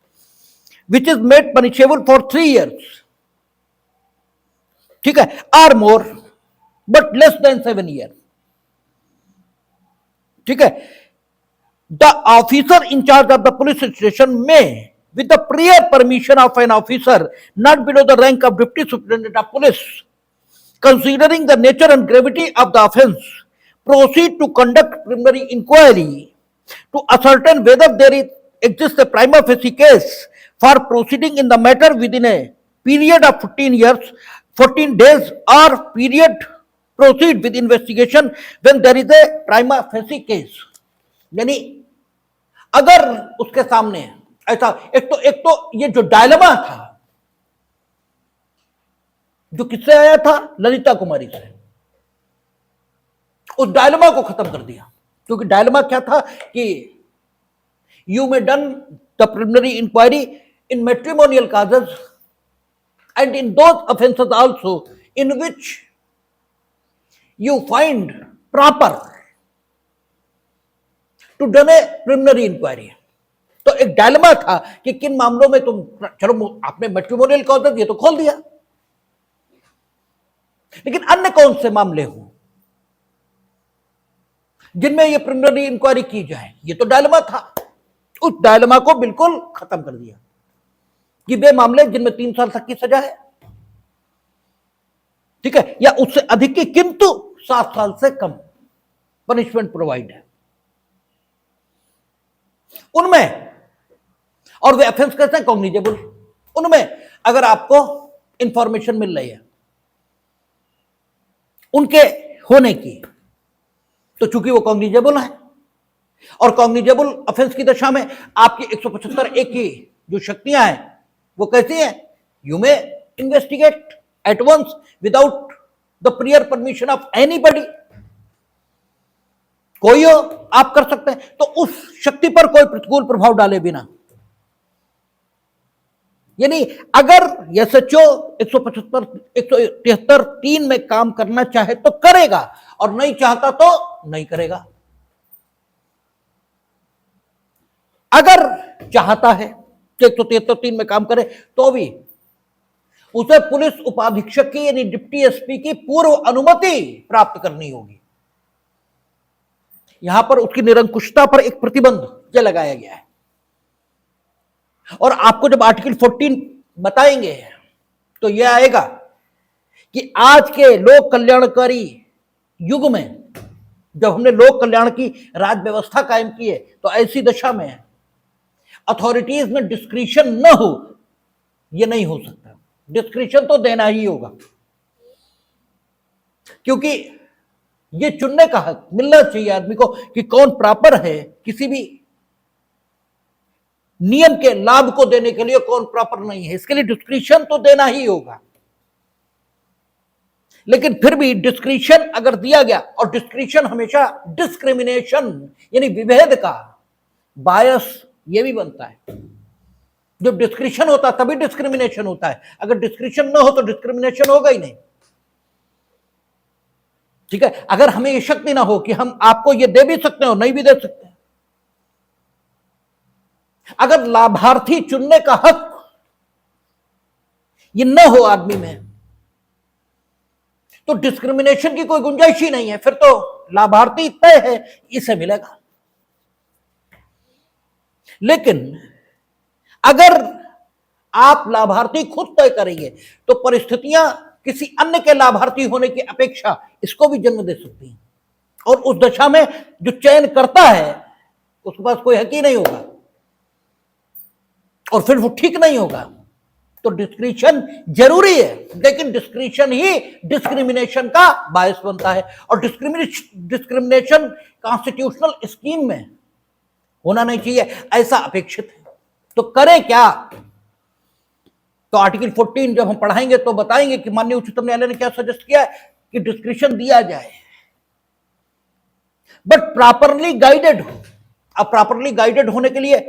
which is made punishable for 3 years, ठीक है, or more but less than 7 years। ठीक है, the officer in charge of the police station may, with the prior permission of an officer not below the rank of deputy superintendent of police, considering the nature and gravity of the offense, proceed to conduct preliminary inquiry to ascertain whether there exists a prima facie case for proceeding in the matter within a period of 14 days or period proceed with investigation when there is a prima facie case। यानी अगर उसके सामने ऐसा एक तो ये जो dilemma था, जो किससे आया था? ललिता कुमारी से। उस डायलेमा को खत्म कर दिया, क्योंकि डायलेमा क्या था कि you may done the preliminary inquiry in matrimonial causes and in those offences also in which you find proper to done a preliminary inquiry. तो एक डायलेमा था कि किन मामलों में तुम, चलो आपने मैट्रिमोनियल कॉजेज ये तो खोल दिया, लेकिन अन्य कौन से मामले हो जिनमें ये प्रिलिमिनरी इंक्वायरी की जाए, ये तो डायलेमा था। उस डायलेमा को बिल्कुल खत्म कर दिया कि वे मामले जिनमें 3 साल तक की सजा है, ठीक है, या उससे अधिक की, किंतु 7 साल से कम पनिशमेंट प्रोवाइड है उनमें, और वे ऑफेंस कैसे हैं, कॉग्निजेबल। उनमें अगर आपको इंफॉर्मेशन मिल रही है उनके होने की, तो चूंकि वो कॉग्निजेबल है, और कॉग्निजेबल ऑफेंस की दशा में आपकी 175 ए की जो शक्तियां हैं वो कैसी हैं, you may investigate at once without the prior permission of anybody, कोई हो आप कर सकते हैं, तो उस शक्ति पर कोई प्रतिकूल प्रभाव डाले बिना, यानी अगर एसएचओ 175 173 में काम करना चाहे तो करेगा, और नहीं चाहता तो नहीं करेगा। अगर चाहता है कि 173 में काम करे तो भी उसे पुलिस उपाधीक्षक की यानी डिप्टी एसपी की पूर्व अनुमति प्राप्त करनी होगी। यहां पर उसकी निरंकुशता पर एक प्रतिबंध यह लगाया गया है, और आपको जब आर्टिकल 14 बताएंगे तो यह आएगा कि आज के लोक कल्याणकारी युग में जब हमने लोक कल्याण की राज्य व्यवस्था कायम की है, तो ऐसी दशा में अथॉरिटीज में डिस्क्रिशन न हो, यह नहीं हो सकता। डिस्क्रिशन तो देना ही होगा, क्योंकि यह चुनने का हक मिलना चाहिए आदमी को कि कौन प्रॉपर है, किसी भी नियम के लाभ को देने के लिए कौन प्रॉपर नहीं है, इसके लिए डिस्क्रिशन तो देना ही होगा। लेकिन फिर भी डिस्क्रिशन अगर दिया गया, और डिस्क्रिशन हमेशा डिस्क्रिमिनेशन यानी विभेद का बायस ये भी बनता है। जब डिस्क्रिशन होता है तभी डिस्क्रिमिनेशन होता है, अगर डिस्क्रिशन ना हो तो डिस्क्रिमिनेशन होगा ही नहीं, ठीक है। अगर हमें ये शक्ति ना हो कि हम आपको ये दे भी सकते हो नहीं भी दे सकते, अगर लाभार्थी चुनने का हक ये न हो आदमी में, तो डिस्क्रिमिनेशन की कोई गुंजाइश ही नहीं है, फिर तो लाभार्थी तय है इसे मिलेगा। लेकिन अगर आप लाभार्थी खुद तय करेंगे तो परिस्थितियां किसी अन्य के लाभार्थी होने की अपेक्षा इसको भी जन्म दे सकती हैं, और उस दशा में जो चयन करता है उसके पास कोई हक ही नहीं होगा, और फिर वो ठीक नहीं होगा। तो डिस्क्रिशन जरूरी है, लेकिन डिस्क्रिशन ही डिस्क्रिमिनेशन का बायस बनता है, और डिस्क्रिमिनेशन कॉन्स्टिट्यूशनल स्कीम में होना नहीं चाहिए, ऐसा अपेक्षित है। तो करें क्या? तो आर्टिकल 14 जब हम पढ़ाएंगे तो बताएंगे कि माननीय उच्चतम न्यायालय ने क्या सजेस्ट किया है कि डिस्क्रिशन दिया जाए, बट प्रॉपरली गाइडेड हो। अब प्रॉपरली गाइडेड होने के लिए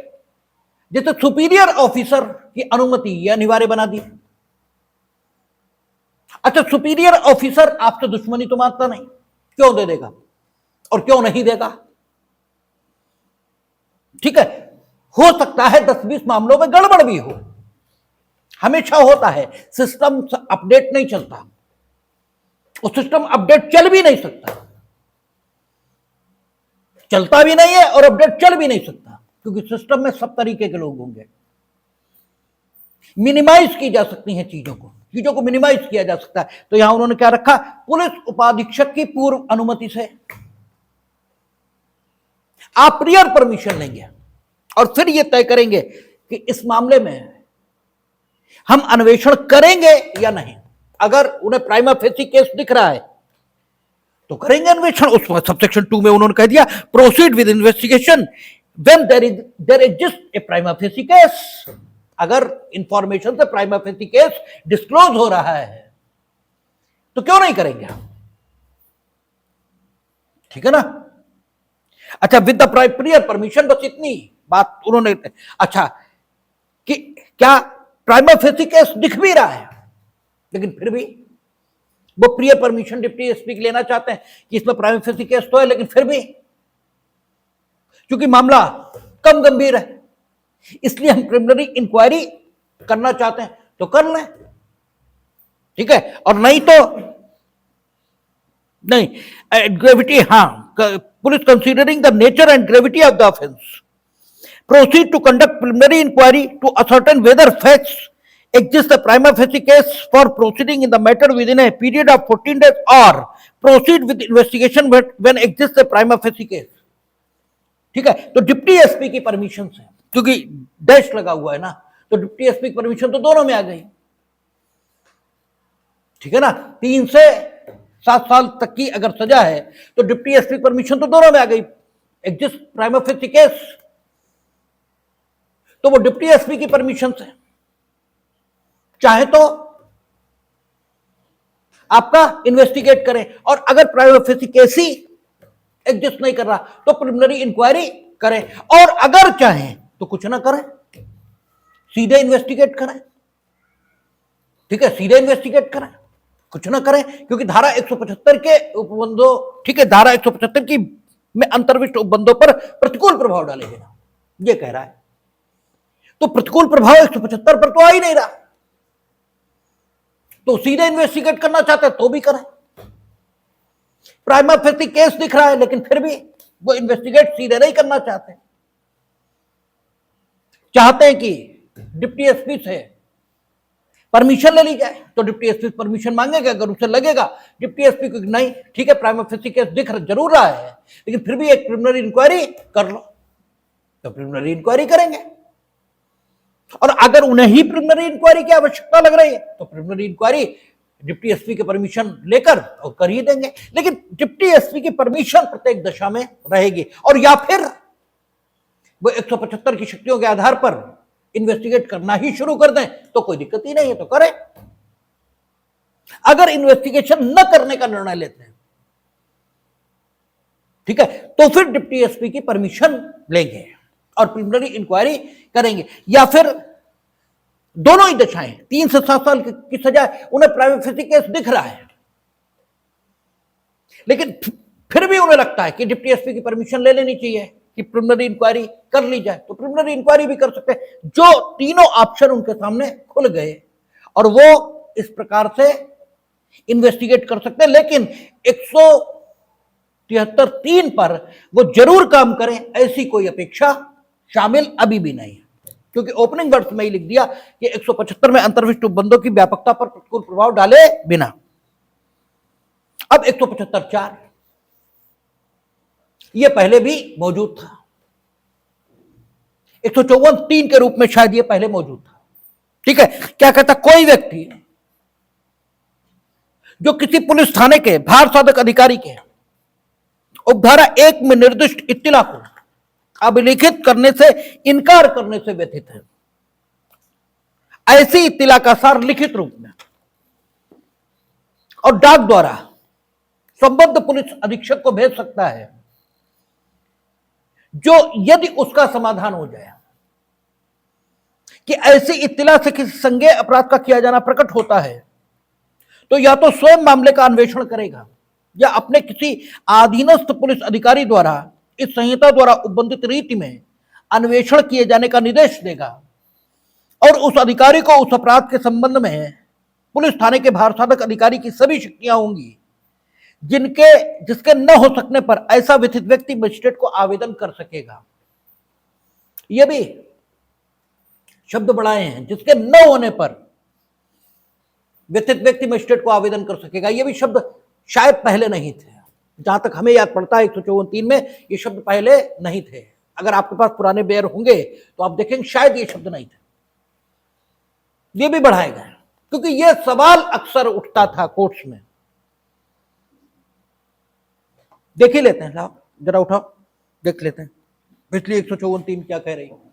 जैसे सुपीरियर ऑफिसर की अनुमति यह अनिवार्य बना दी। अच्छा, सुपीरियर ऑफिसर आपसे दुश्मनी तो मानता नहीं, क्यों दे देगा और क्यों नहीं देगा? ठीक है, हो सकता है 10-20 मामलों में गड़बड़ भी हो, हमेशा होता है, सिस्टम अपडेट नहीं चलता, और सिस्टम अपडेट चल भी नहीं सकता, चलता भी नहीं है और अपडेट चल भी नहीं सकता, क्योंकि सिस्टम में सब तरीके के लोग होंगे। मिनिमाइज की जा सकती हैं चीजों को मिनिमाइज किया जा सकता है। तो यहां उन्होंने क्या रखा? पुलिस उपाधीक्षक की पूर्व अनुमति से आप प्रियर परमिशन लेंगे, और फिर यह तय करेंगे कि इस मामले में हम अन्वेषण करेंगे या नहीं। अगर उन्हें प्राइमा फेसी केस दिख रहा है तो करेंगे अन्वेषण। उस सबसेक्शन 2 में उन्होंने कह दिया proceed with investigation when there exist a prima facie case. अगर इंफॉर्मेशन से प्राइमा फेसी केस डिस्क्लोज हो रहा है तो क्यों नहीं करेंगे, ठीक है ना? अच्छा, विद द प्रियर परमिशन, बस इतनी बात उन्होंने। अच्छा, कि क्या प्राइमा फेसी केस दिख भी रहा है, लेकिन फिर भी वो प्रियर परमिशन डिप्टी एसपी की लेना चाहते हैं कि इसमें प्राइमा फेसी केस तो है, लेकिन फिर भी क्योंकि मामला कम गंभीर है, इसलिए हम प्रिलिमिनरी इंक्वायरी करना चाहते हैं तो कर लें, ठीक है, और नहीं तो नहीं। ग्रेविटी, हाँ, police considering the nature and gravity of the offence proceed to conduct preliminary inquiry to ascertain whether facts exist a prima facie case for proceeding in the matter within a period of 14 days or proceed with investigation when exists a prima facie case। ठीक है, तो deputy SP की permission से, क्योंकि dash लगा हुआ है ना, तो डिप्टी एसपी की परमिशन तो दोनों में आ गई, ठीक है ना। 3 से 7 साल तक की अगर सजा है तो डिप्टी एसपी की परमिशन तो दोनों में आ गई। एग्जिस्ट प्राइमा फेसी केस तो वो डिप्टी एसपी की परमिशन से, चाहे तो आपका इन्वेस्टिगेट करें, और अगर प्राइमा फेसी केस ही एग्जिस्ट नहीं कर रहा तो प्रिलिमिनरी इंक्वायरी करें, और अगर चाहें तो कुछ ना करें, सीधे इन्वेस्टिगेट करें, ठीक है, सीधे इन्वेस्टिगेट करें, कुछ ना करें, क्योंकि धारा 175 के उपबंधों, ठीक है, धारा 175 की में अंतर्विष्ट उपबंधों पर प्रतिकूल प्रभाव डालेगा, ये कह रहा है। तो प्रतिकूल प्रभाव 175 पर तो आ ही नहीं रहा, तो सीधे इन्वेस्टिगेट करना चाहते हैं तो भी करें। प्राइमा फेसी केस दिख रहा है लेकिन फिर भी वो इन्वेस्टिगेट सीधे नहीं करना चाहते, चाहते हैं कि डिप्टी एसपी से परमिशन ले ली जाए, तो डिप्टी एसपी परमिशन मांगेगा, अगर उसे लगेगा डिप्टी एसपी को नहीं, ठीक है, प्राइमा फेसी केस दिख जरूर रहा है लेकिन फिर भी एक प्रिलिमिनरी इंक्वायरी कर लो, तो प्रिलिमिनरी इंक्वायरी करेंगे। और अगर उन्हें ही प्रिलिमिनरी इंक्वायरी की आवश्यकता लग रही है तो प्रिलिमिनरी इंक्वायरी डिप्टी एसपी की परमिशन लेकर और कर ही देंगे, लेकिन डिप्टी एसपी की परमिशन प्रत्येक दशा में रहेगी, और या फिर वो 175 की शक्तियों के आधार पर इन्वेस्टिगेट करना ही शुरू कर दें तो कोई दिक्कत ही नहीं है, तो करें। अगर इन्वेस्टिगेशन न करने का निर्णय लेते हैं, ठीक है, तो फिर डिप्टी एसपी की परमिशन लेंगे और प्रिलिमिनरी इंक्वायरी करेंगे, या फिर दोनों ही दशाएं, 3 से 7 साल की सजा, उन्हें प्राइमा फेसी केस दिख रहा है लेकिन फिर भी उन्हें लगता है कि डिप्टी एसपी की परमिशन ले लेनी चाहिए कि प्रिलिमिनरी इंक्वायरी कर ली जाए, तो प्रिलिमिनरी इंक्वायरी भी कर सकते हैं। जो तीनों ऑप्शन उनके सामने खुल गए और वो इस प्रकार से इन्वेस्टिगेट कर सकते हैं, लेकिन 173(3) पर वो जरूर काम करें ऐसी कोई अपेक्षा शामिल अभी भी नहीं है, क्योंकि ओपनिंग वर्ड्स में ही लिख दिया कि 175 में अंतर्विष्ट उपबंधों की व्यापकता पर प्रतिकूल प्रभाव डाले बिना। अब 175(4) यह पहले भी मौजूद था, 154(3) के रूप में शायद यह पहले मौजूद था, ठीक है। क्या कहता, कोई व्यक्ति जो किसी पुलिस थाने के भार साधक अधिकारी के उपधारा 1 में निर्दिष्ट इत्तिला को अभिलिखित करने से इनकार करने से व्यथित है, ऐसी इत्तिला का सार लिखित रूप में और डाक द्वारा संबद्ध पुलिस अधीक्षक को भेज सकता है, जो यदि उसका समाधान हो जाए कि ऐसी इत्तिला से किसी संज्ञेय अपराध का किया जाना प्रकट होता है, तो या तो स्वयं मामले का अन्वेषण करेगा या अपने किसी अधीनस्थ पुलिस अधिकारी द्वारा इस संहिता द्वारा उपबंधित रीति में अन्वेषण किए जाने का निर्देश देगा, और उस अधिकारी को उस अपराध के संबंध में पुलिस थाने के भार साधक अधिकारी की सभी शक्तियां होंगी जिसके न हो सकने पर ऐसा व्यथित व्यक्ति मजिस्ट्रेट को आवेदन कर सकेगा। यह भी शब्द बढ़ाए हैं, जिसके न होने पर व्यथित व्यक्ति मजिस्ट्रेट को आवेदन कर सकेगा। यह भी शब्द शायद पहले नहीं थे, जहां तक हमें याद पड़ता है 154(3) में ये शब्द पहले नहीं थे। अगर आपके पास पुराने बेयर होंगे तो आप देखेंगे शायद ये शब्द नहीं थे, ये भी बढ़ाए गए, क्योंकि ये सवाल अक्सर उठता था कोर्ट्स में। देख ही लेते हैं, लाओ जरा उठाओ, देख लेते हैं पिछली 154(3) क्या कह रही है।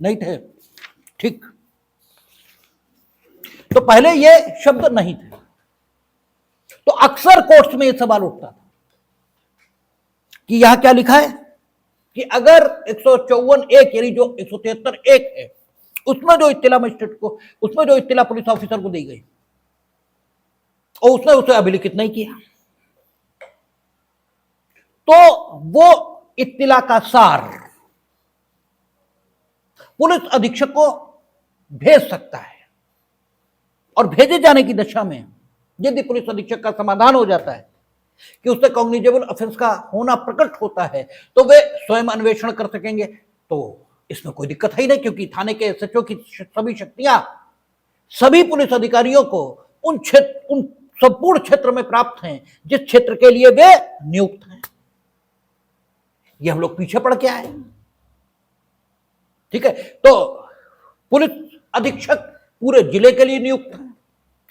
नहीं थे, ठीक, तो पहले ये शब्द नहीं थे, तो अक्सर कोर्ट्स में ये सवाल उठता था कि यहां क्या लिखा है कि अगर 154(1) यानी जो 173(1) है उसमें जो इत्तिला मजिस्ट्रेट को, उसमें जो इत्तिला पुलिस ऑफिसर को दी गई और उसने उसे अभिलिखित नहीं किया, तो वो इत्तिला का सार पुलिस अधीक्षक को भेज सकता है और भेजे जाने की दशा में यदि पुलिस अधीक्षक का समाधान हो जाता है कि उससे कॉग्निजेबल ऑफेंस का होना प्रकट होता है तो वे स्वयं अन्वेषण कर सकेंगे। तो इसमें कोई दिक्कत है ही नहीं, क्योंकि थाने के एसएचओ की सभी शक्तियां सभी पुलिस अधिकारियों को उन संपूर्ण क्षेत्र में प्राप्त हैं जिस क्षेत्र के लिए वे नियुक्त हैं। ये हम लोग पीछे पड़ के आए, ठीक है। तो पुलिस अधीक्षक पूरे जिले के लिए नियुक्त है,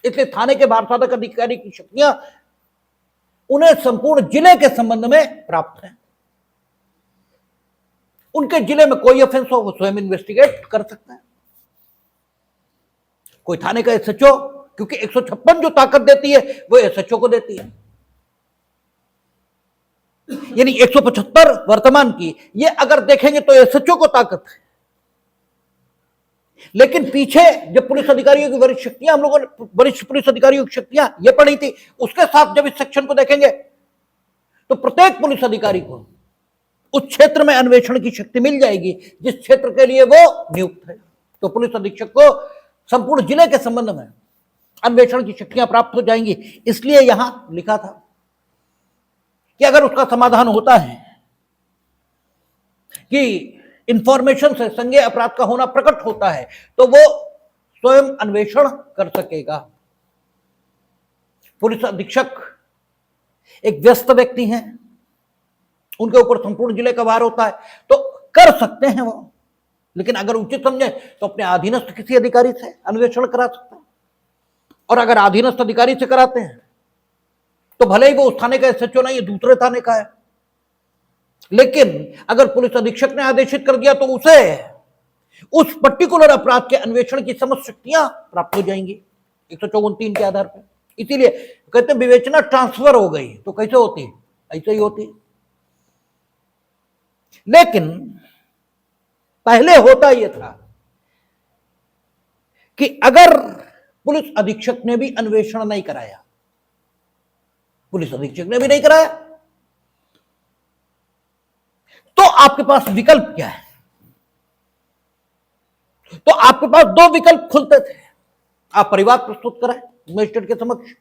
इसलिए थाने के भारसाधक अधिकारी की शक्तियां उन्हें संपूर्ण जिले के संबंध में प्राप्त है। उनके जिले में कोई ऑफेंस हो वो स्वयं इन्वेस्टिगेट कर सकता है। कोई थाने का एसएचओ, क्योंकि 156 जो ताकत देती है वो एसएचओ को देती है, यानी 175 वर्तमान की, ये अगर देखेंगे तो एसएचओ को ताकत है। लेकिन पीछे जब पुलिस अधिकारियों की वरिष्ठ शक्तियां, हम लोगों ने वरिष्ठ पुलिस अधिकारियों की शक्तियां ये पढ़ी थी, उसके साथ जब इस सेक्शन को देखेंगे तो प्रत्येक पुलिस अधिकारी को उस क्षेत्र में अन्वेषण की शक्ति मिल जाएगी जिस क्षेत्र के लिए वो नियुक्त है। तो पुलिस अधीक्षक को संपूर्ण जिले के संबंध में अन्वेषण की शक्तियां प्राप्त हो जाएंगी। इसलिए यहां लिखा था कि अगर उसका समाधान होता है कि इंफॉर्मेशन से संज्ञेय अपराध का होना प्रकट होता है तो वो स्वयं अन्वेषण कर सकेगा। पुलिस अधीक्षक एक व्यस्त व्यक्ति हैं, उनके ऊपर संपूर्ण जिले का भार होता है, तो कर सकते हैं वो, लेकिन अगर उचित समझे तो अपने अधीनस्थ किसी अधिकारी से अन्वेषण करा सकते हैं। और अगर अधीनस्थ अधिकारी से कराते हैं तो भले ही वो उस थाने का एसएचओ नहीं है, दूसरे थाने का है, लेकिन अगर पुलिस अधीक्षक ने आदेशित कर दिया तो उसे उस पर्टिकुलर अपराध के अन्वेषण की समस्त शक्तियां प्राप्त हो जाएंगी 154(3) के आधार पर। इसीलिए कहते हैं विवेचना ट्रांसफर हो गई, तो कैसे होती है? ऐसे ही होती है। लेकिन पहले होता यह था कि अगर पुलिस अधीक्षक ने भी अन्वेषण नहीं कराया, पुलिस अधीक्षक ने भी नहीं कराया, तो आपके पास विकल्प क्या है? तो आपके पास दो विकल्प खुलते थे। आप परिवार प्रस्तुत करें मजिस्ट्रेट के समक्ष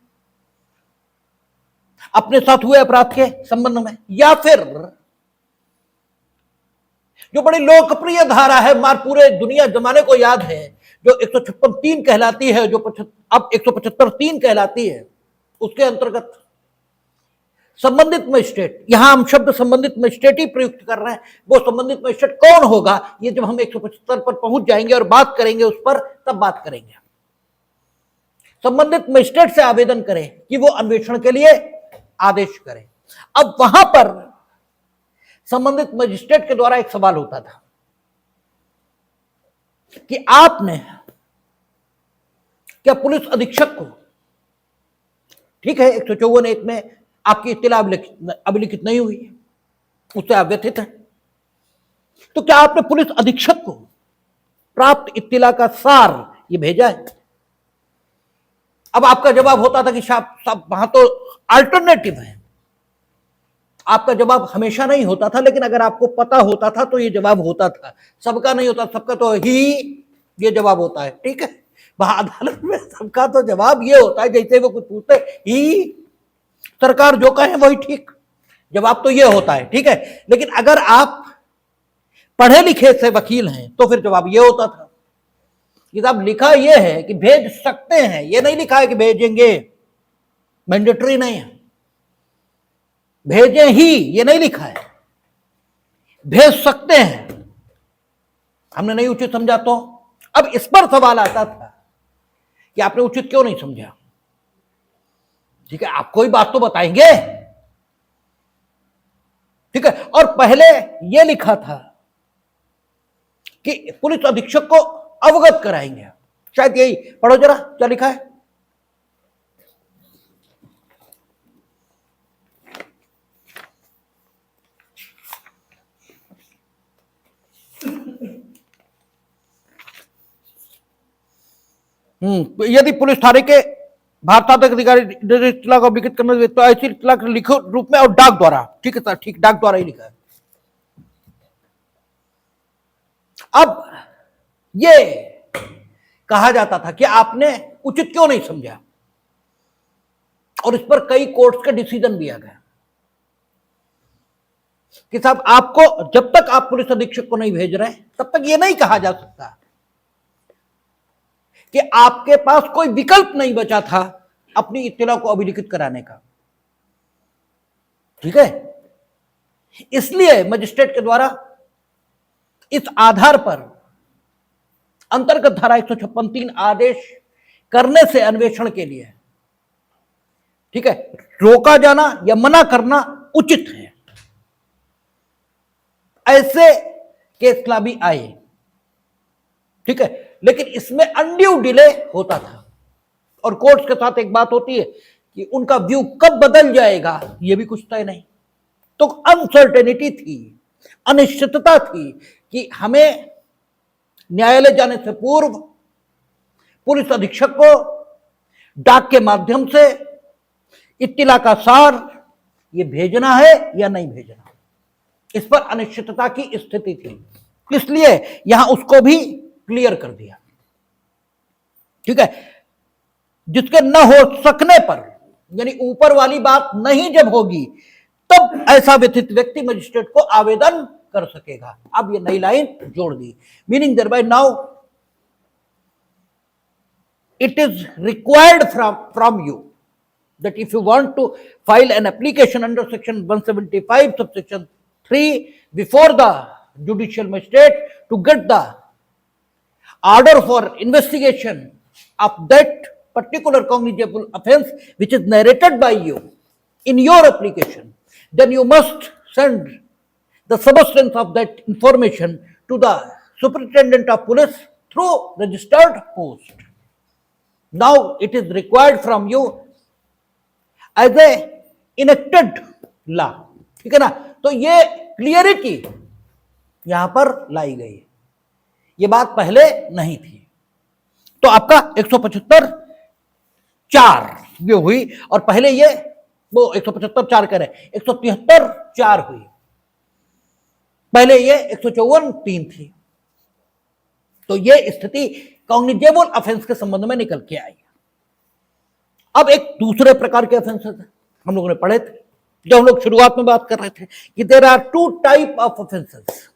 अपने साथ हुए अपराध के संबंध में, या फिर जो बड़ी लोकप्रिय धारा है, मार पूरे दुनिया जमाने को याद है, जो 156(3) कहलाती है, जो अब 175(3) कहलाती है, उसके अंतर्गत संबंधित मजिस्ट्रेट, यहां हम शब्द संबंधित मजिस्ट्रेट ही प्रयुक्त कर रहे हैं। वो संबंधित मजिस्ट्रेट कौन होगा ये जब हम 175 पर पहुंच जाएंगे और बात करेंगे उस पर, तब बात करेंगे। संबंधित मजिस्ट्रेट से आवेदन करें कि वो अन्वेषण के लिए आदेश करें। अब वहां पर संबंधित मजिस्ट्रेट के द्वारा एक सवाल होता था कि आपने क्या पुलिस अधीक्षक को, ठीक है 154(1) में आपकी इत्तिला अभिलिखित नहीं हुई, उससे आप व्यथित हैं, तो क्या आपने पुलिस अधीक्षक को प्राप्त इत्तिला का सार ये भेजा है? अब आपका जवाब होता था कि साहब वहां तो अल्टरनेटिव है। आपका जवाब हमेशा नहीं होता था, लेकिन अगर आपको पता होता था तो ये जवाब होता था। सबका नहीं होता, सबका तो ही ये जवाब होता है, ठीक है। वहां अदालत में सबका तो जवाब ये होता है, जैसे वो कुछ पूछते ही सरकार जो कहे वही ठीक, जवाब तो ये होता है, ठीक है। लेकिन अगर आप पढ़े लिखे से वकील हैं तो फिर जवाब ये होता था। किताब लिखा ये है कि भेज सकते हैं, ये नहीं लिखा है कि भेजेंगे, मैंडेटरी नहीं है। भेजें ही ये नहीं लिखा है, भेज सकते हैं। हमने नहीं उचित समझा तो अब इस पर सवाल आता था कि आपने उचित क्यों नहीं समझा। ठीक है, आप कोई बात तो बताएंगे, ठीक है। और पहले यह लिखा था कि पुलिस अधीक्षक को अवगत कराएंगे, शायद यही पढ़ो जरा क्या लिखा है। यदि पुलिस थाने के भारतात्मक अधिकारी इत्तला को अभिगत करने तो ऐसी इत्तला लिखित रूप में और डाक द्वारा, ठीक है सर, ठीक, डाक द्वारा ही लिखा है। अब ये कहा जाता था कि आपने उचित क्यों नहीं समझा, और इस पर कई कोर्ट्स का डिसीजन भी आ गया कि साहब आपको जब तक आप पुलिस अधीक्षक को नहीं भेज रहे तब तक ये नहीं कहा जा सकता कि आपके पास कोई विकल्प नहीं बचा था अपनी इत्तला को अभिलिखित कराने का, ठीक है। इसलिए मजिस्ट्रेट के द्वारा इस आधार पर अंतर्गत धारा 156(3) आदेश करने से अन्वेषण के लिए, ठीक है, रोका जाना या मना करना उचित है। ऐसे केस भी आए, ठीक है, लेकिन इसमें अनड्यू डिले होता था, और कोर्ट्स के साथ एक बात होती है कि उनका व्यू कब बदल जाएगा यह भी कुछ तय नहीं। तो अनसर्टेनिटी थी, अनिश्चितता थी कि हमें न्यायालय जाने से पूर्व पुलिस अधीक्षक को डाक के माध्यम से इत्तिला का सार ये भेजना है या नहीं भेजना, इस पर अनिश्चितता की स्थिति थी। इसलिए यहां उसको भी क्लियर कर दिया, ठीक है। जिसके न हो सकने पर, यानी ऊपर वाली बात नहीं जब होगी तब ऐसा व्यथित व्यक्ति मजिस्ट्रेट को आवेदन कर सकेगा। अब ये नई लाइन जोड़ दी, meaning thereby now it is required from you that if you want to file an application under section 175 subsection 3 before the judicial magistrate to get the order for investigation of that particular cognizable offense which is narrated by you in your application, then you must send the substance of that information to the superintendent of police through registered post. Now it is required from you as a enacted law, ठीक है ना। तो ये clarity यहां पर लाई गई, ये बात पहले नहीं थी। तो आपका 175(4) ये हुई, और पहले ये वो 175(4) कह रहे, 173(4) हुई, पहले ये 154(3) थी। तो ये स्थिति कॉग्निजेबल ऑफेंस के संबंध में निकल के आई। अब एक दूसरे प्रकार के ऑफेंसेस हम लोगों ने पढ़े थे जब हम लोग शुरुआत में बात कर रहे थे कि there are 2 type of offences.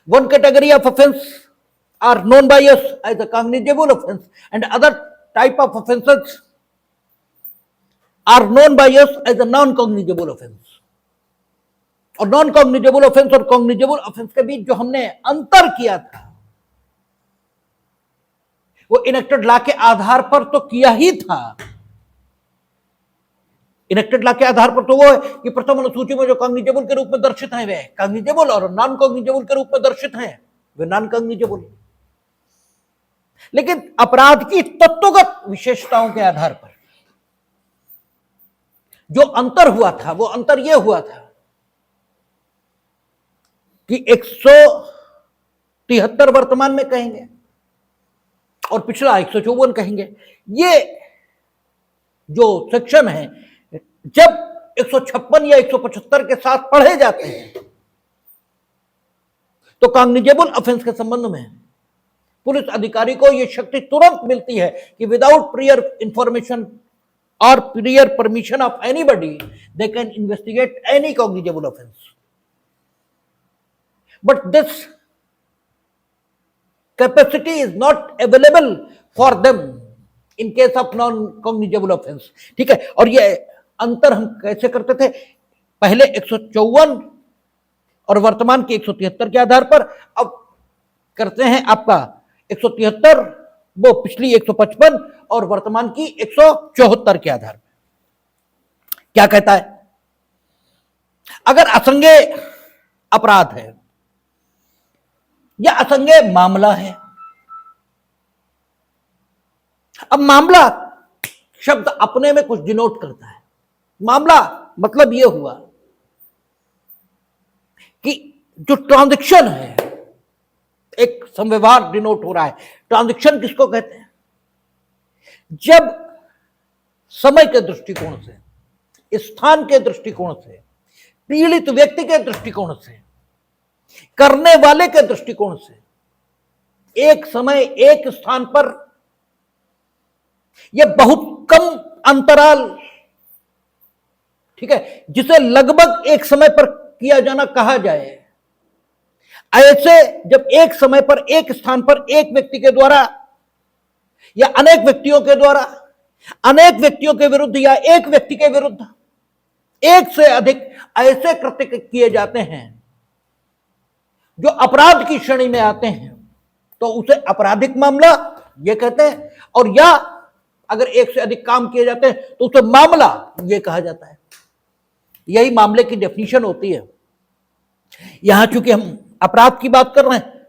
One category of offence are known by us as a cognizable offence and other type of offences are known by us as a non cognizable offence. और non cognizable offence और cognizable offence के बीच जो हमने अंतर किया था वो इनेक्टेड लॉ के आधार पर तो किया ही था। इनेक्टेड लॉ के आधार पर तो वो है कि प्रथम अनुसूची में जो कॉग्निजेबल के रूप में दर्शित हैं वे कॉग्निजेबल, और नॉन कॉग्निजेबल के रूप में दर्शित हैं वे नॉन कॉग्निजेबल। लेकिन अपराध की तत्वगत विशेषताओं के आधार पर जो अंतर हुआ था वो अंतर यह हुआ था कि 173 वर्तमान में कहेंगे और पिछला 154 कहेंगे। ये जो सेक्शन है जब 156 या 175 के साथ पढ़े जाते हैं तो कॉग्निजेबल ऑफेंस के संबंध में पुलिस अधिकारी को यह शक्ति तुरंत मिलती है कि विदाउट प्रियर इंफॉर्मेशन और prior permission of anybody they can investigate any cognizable offence. But this capacity is not available for them in case of non cognizable offense, ठीक है। और ये अंतर हम कैसे करते थे, पहले 154 और वर्तमान के 173 के आधार पर, अब करते हैं आपका 173 वो पिछली 155 और वर्तमान की 174 के आधार पर। क्या कहता है, अगर असंज्ञेय अपराध है या असंज्ञेय मामला है। अब मामला शब्द अपने में कुछ डिनोट करता है। मामला मतलब यह हुआ कि जो ट्रांजैक्शन है एक संव्यवहार डिनोट हो रहा है। ट्रांजैक्शन किसको कहते हैं? जब समय के दृष्टिकोण से, स्थान के दृष्टिकोण से, पीड़ित व्यक्ति के दृष्टिकोण से, करने वाले के दृष्टिकोण से, एक समय एक स्थान पर यह बहुत कम अंतराल, ठीक है, जिसे लगभग एक समय पर किया जाना कहा जाए, ऐसे जब एक समय पर एक स्थान पर एक व्यक्ति के द्वारा या अनेक व्यक्तियों के द्वारा अनेक व्यक्तियों के विरुद्ध या एक व्यक्ति के विरुद्ध एक से अधिक ऐसे कृत्य किए जाते हैं जो अपराध की श्रेणी में आते हैं, तो उसे आपराधिक मामला यह कहते हैं। और या अगर एक से अधिक काम किए जाते हैं तो उसे मामला यह कहा जाता है। यही मामले की डेफिनेशन होती है। यहां चूंकि हम अपराध की बात कर रहे हैं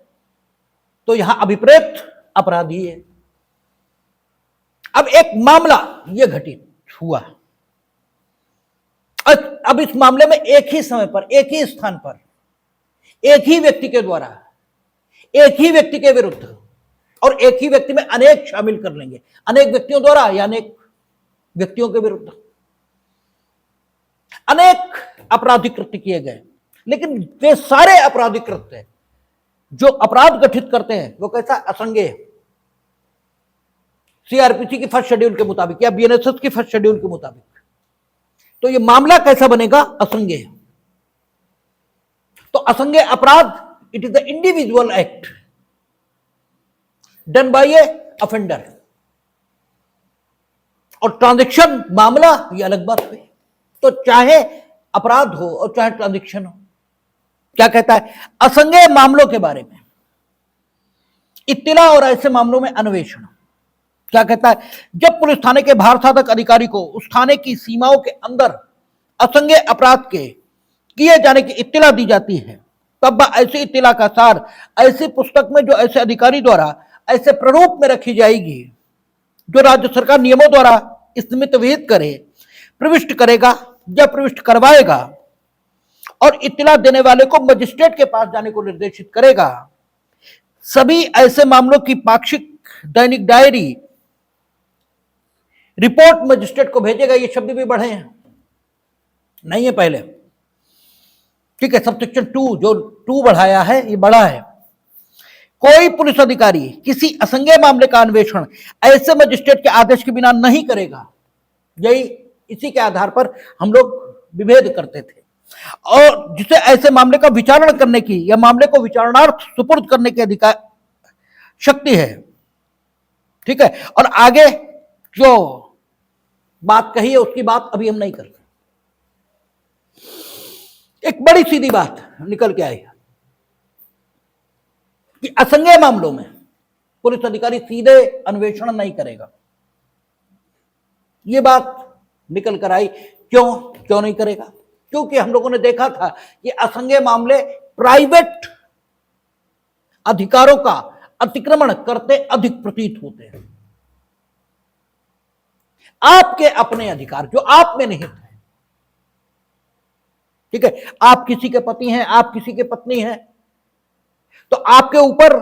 तो यहां अभिप्रेत अपराध ही है। अब एक मामला यह घटित हुआ, अब इस मामले में एक ही समय पर एक ही स्थान पर एक ही व्यक्ति के द्वारा एक ही व्यक्ति के विरुद्ध, और एक ही व्यक्ति में अनेक शामिल कर लेंगे, अनेक व्यक्तियों द्वारा या अनेक व्यक्तियों के विरुद्ध अनेक आपराधिक कृत्य किए गए। लेकिन वे सारे आपराधिक कृत्य जो अपराध गठित करते हैं वो कैसा? असंज्ञेय। सीआरपीसी की फर्स्ट शेड्यूल के मुताबिक या बीएनएसएस की फर्स्ट शेड्यूल के मुताबिक, तो ये मामला कैसा बनेगा? असंज्ञेय। तो असंज्ञेय अपराध, it is the individual act done by A offender. और ट्रांजैक्शन मामला ये अलग बात हुई। तो चाहे अपराध हो और चाहे ट्रांजैक्शन हो, क्या कहता है? असंज्ञेय मामलों के बारे में इत्तिला और ऐसे मामलों में अन्वेषण। क्या कहता है? जब पुलिस थाने के भारसाधक अधिकारी को उस थाने की सीमाओं के अंदर असंज्ञेय अपराध के किए जाने की इत्तिला दी जाती है, तब ऐसी इत्तिला का सार ऐसी पुस्तक में जो ऐसे अधिकारी द्वारा ऐसे प्रारूप में रखी जाएगी जो राज्य सरकार नियमों द्वारा इस निमित्त विहित करे, प्रविष्ट करेगा या प्रविष्ट करवाएगा और इत्तिला देने वाले को मजिस्ट्रेट के पास जाने को निर्देशित करेगा। सभी ऐसे मामलों की पाक्षिक दैनिक डायरी रिपोर्ट मजिस्ट्रेट को भेजेगा। ये शब्द भी बढ़े हैं, नहीं है पहले, ठीक है। सब सेक्शन 2 जो 2 बढ़ाया है ये बड़ा है। कोई पुलिस अधिकारी किसी असंज्ञेय मामले का अन्वेषण ऐसे मजिस्ट्रेट के आदेश के बिना नहीं करेगा। यही इसी के आधार पर हम लोग विभेद करते थे। और जिसे ऐसे मामले का विचारण करने की या मामले को विचारणार्थ सुपुर्द करने की अधिकार शक्ति है, ठीक है। और आगे जो बात कही है उसकी बात अभी हम नहीं करते। एक बड़ी सीधी बात निकल के आई कि असंज्ञेय मामलों में पुलिस अधिकारी सीधे अन्वेषण नहीं करेगा। यह बात निकल कर आई। क्यों नहीं करेगा? क्योंकि हम लोगों ने देखा था कि असंज्ञेय मामले प्राइवेट अधिकारों का अतिक्रमण करते अधिक प्रतीत होते हैं। आपके अपने अधिकार जो आप में निहित है, ठीक है। आप किसी के पति हैं, आप किसी के पत्नी हैं, तो आपके ऊपर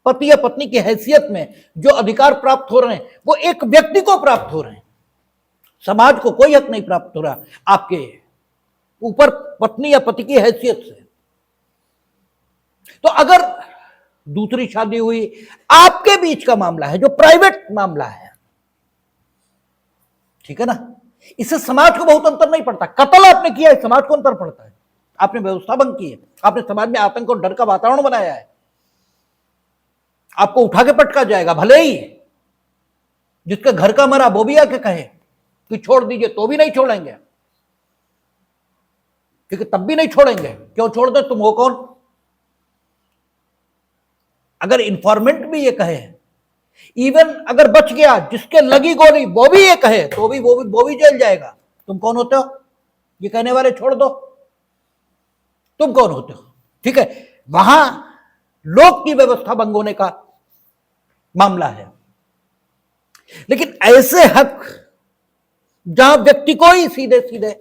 पति या पत्नी की हैसियत में जो अधिकार प्राप्त हो रहे हैं वो एक व्यक्ति को प्राप्त हो रहे हैं। समाज को कोई हक नहीं प्राप्त हो रहा आपके ऊपर पत्नी या पति की हैसियत से। तो अगर दूसरी शादी हुई, आपके बीच का मामला है जो प्राइवेट मामला है, ठीक है ना, इससे समाज को बहुत अंतर नहीं पड़ता। कत्ल आपने किया है, समाज को अंतर पड़ता है। आपने व्यवस्था भंग की है, आपने समाज में आतंक और डर का वातावरण बनाया है, आपको उठा के पटका जाएगा। भले ही जिसके घर का मरा वो भी आके कहे कि छोड़ दीजिए, तो भी नहीं छोड़ेंगे, क्योंकि तब भी नहीं छोड़ेंगे। क्यों छोड़ दे? तुम हो कौन? अगर इंफॉर्मेंट भी ये कहे, इवन अगर बच गया, जिसके लगी गोली वो भी ये कहे, तो भी वो भी जेल जाएगा। तुम कौन होते हो ये कहने वाले? छोड़ दो, तुम कौन होते हो? ठीक है, वहां लोक की व्यवस्था भंग होने का मामला है। लेकिन ऐसे हक जहां व्यक्ति को ही सीधे सीधे,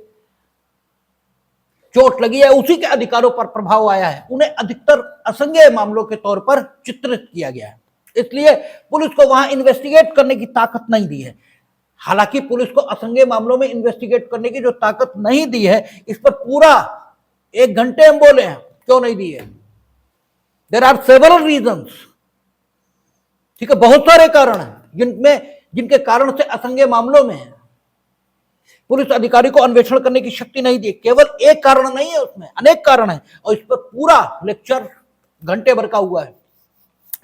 चोट लगी है, उसी के अधिकारों पर प्रभाव आया है, उन्हें अधिकतर असंज्ञेय मामलों के तौर पर चित्रित किया गया है। इसलिए पुलिस को वहां इन्वेस्टिगेट करने की ताकत नहीं दी है। हालांकि पुलिस को असंज्ञेय मामलों में इन्वेस्टिगेट करने की जो ताकत नहीं दी है, इस पर पूरा 1 घंटे हम बोले हैं, क्यों नहीं दी है। देयर आर सेवरल रीजंस, ठीक है, बहुत सारे कारण हैं जिनके कारण से असंज्ञेय मामलों में पुलिस अधिकारी को अन्वेषण करने की शक्ति नहीं दी। केवल एक कारण नहीं है, उसमें अनेक कारण है, और इस पर पूरा लेक्चर घंटे भर का हुआ है,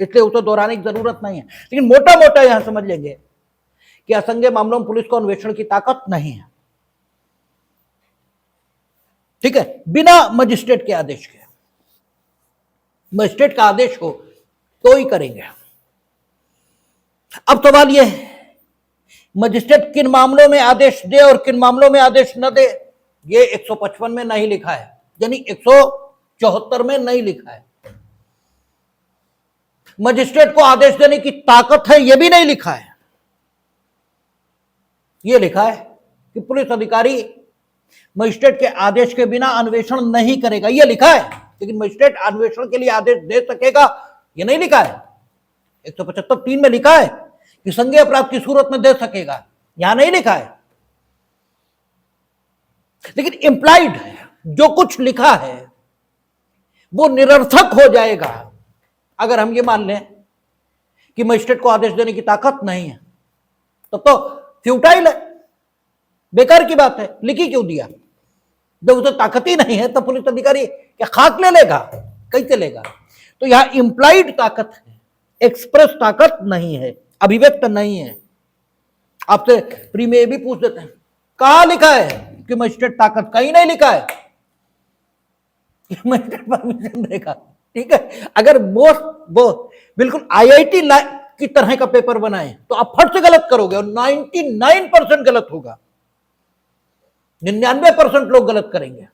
इसलिए उसे दोहराने की जरूरत नहीं है। लेकिन मोटा मोटा यहां समझ लेंगे कि असंज्ञेय मामलों में पुलिस को अन्वेषण की ताकत नहीं है, ठीक है, बिना मजिस्ट्रेट के आदेश के। मजिस्ट्रेट का आदेश हो तो ही करेंगे। अब सवाल यह है, मजिस्ट्रेट किन मामलों में आदेश दे और किन मामलों में आदेश न दे, ये 155 में नहीं लिखा है, यानी 174 में नहीं लिखा है। मजिस्ट्रेट को आदेश देने की ताकत है, यह भी नहीं लिखा है। यह लिखा है कि पुलिस अधिकारी मजिस्ट्रेट के आदेश के बिना अन्वेषण नहीं करेगा, यह लिखा है। लेकिन मजिस्ट्रेट अन्वेषण के लिए आदेश दे सकेगा, यह नहीं लिखा है। 175(3) में लिखा है कि संज्ञेय अपराध की सूरत में दे सकेगा, यहां नहीं लिखा है। लेकिन इंप्लाइड है, जो कुछ लिखा है वो निरर्थक हो जाएगा अगर हम ये मान लें कि मजिस्ट्रेट को आदेश देने की ताकत नहीं है। तब तो फ्यूटाइल है, बेकार की बात है, लिखी क्यों दिया। जब उसे ताकत ही नहीं है तब पुलिस अधिकारी क्या खाक ले लेगा, कैसे लेगा। तो यहां इंप्लाइड ताकत है, एक्सप्रेस ताकत नहीं है, अभिव्यक्त नहीं है। आपसे प्री में भी पूछ देते हैं कहां लिखा है कि मजिस्ट्रेट ताकत, कहीं नहीं लिखा है कि मजिस्ट्रेट परमिशन देगा, ठीक है। अगर वो बिल्कुल आईआईटी की तरह का पेपर बनाए तो आप फट से गलत करोगे और 99% गलत होगा, 99% लोग गलत करेंगे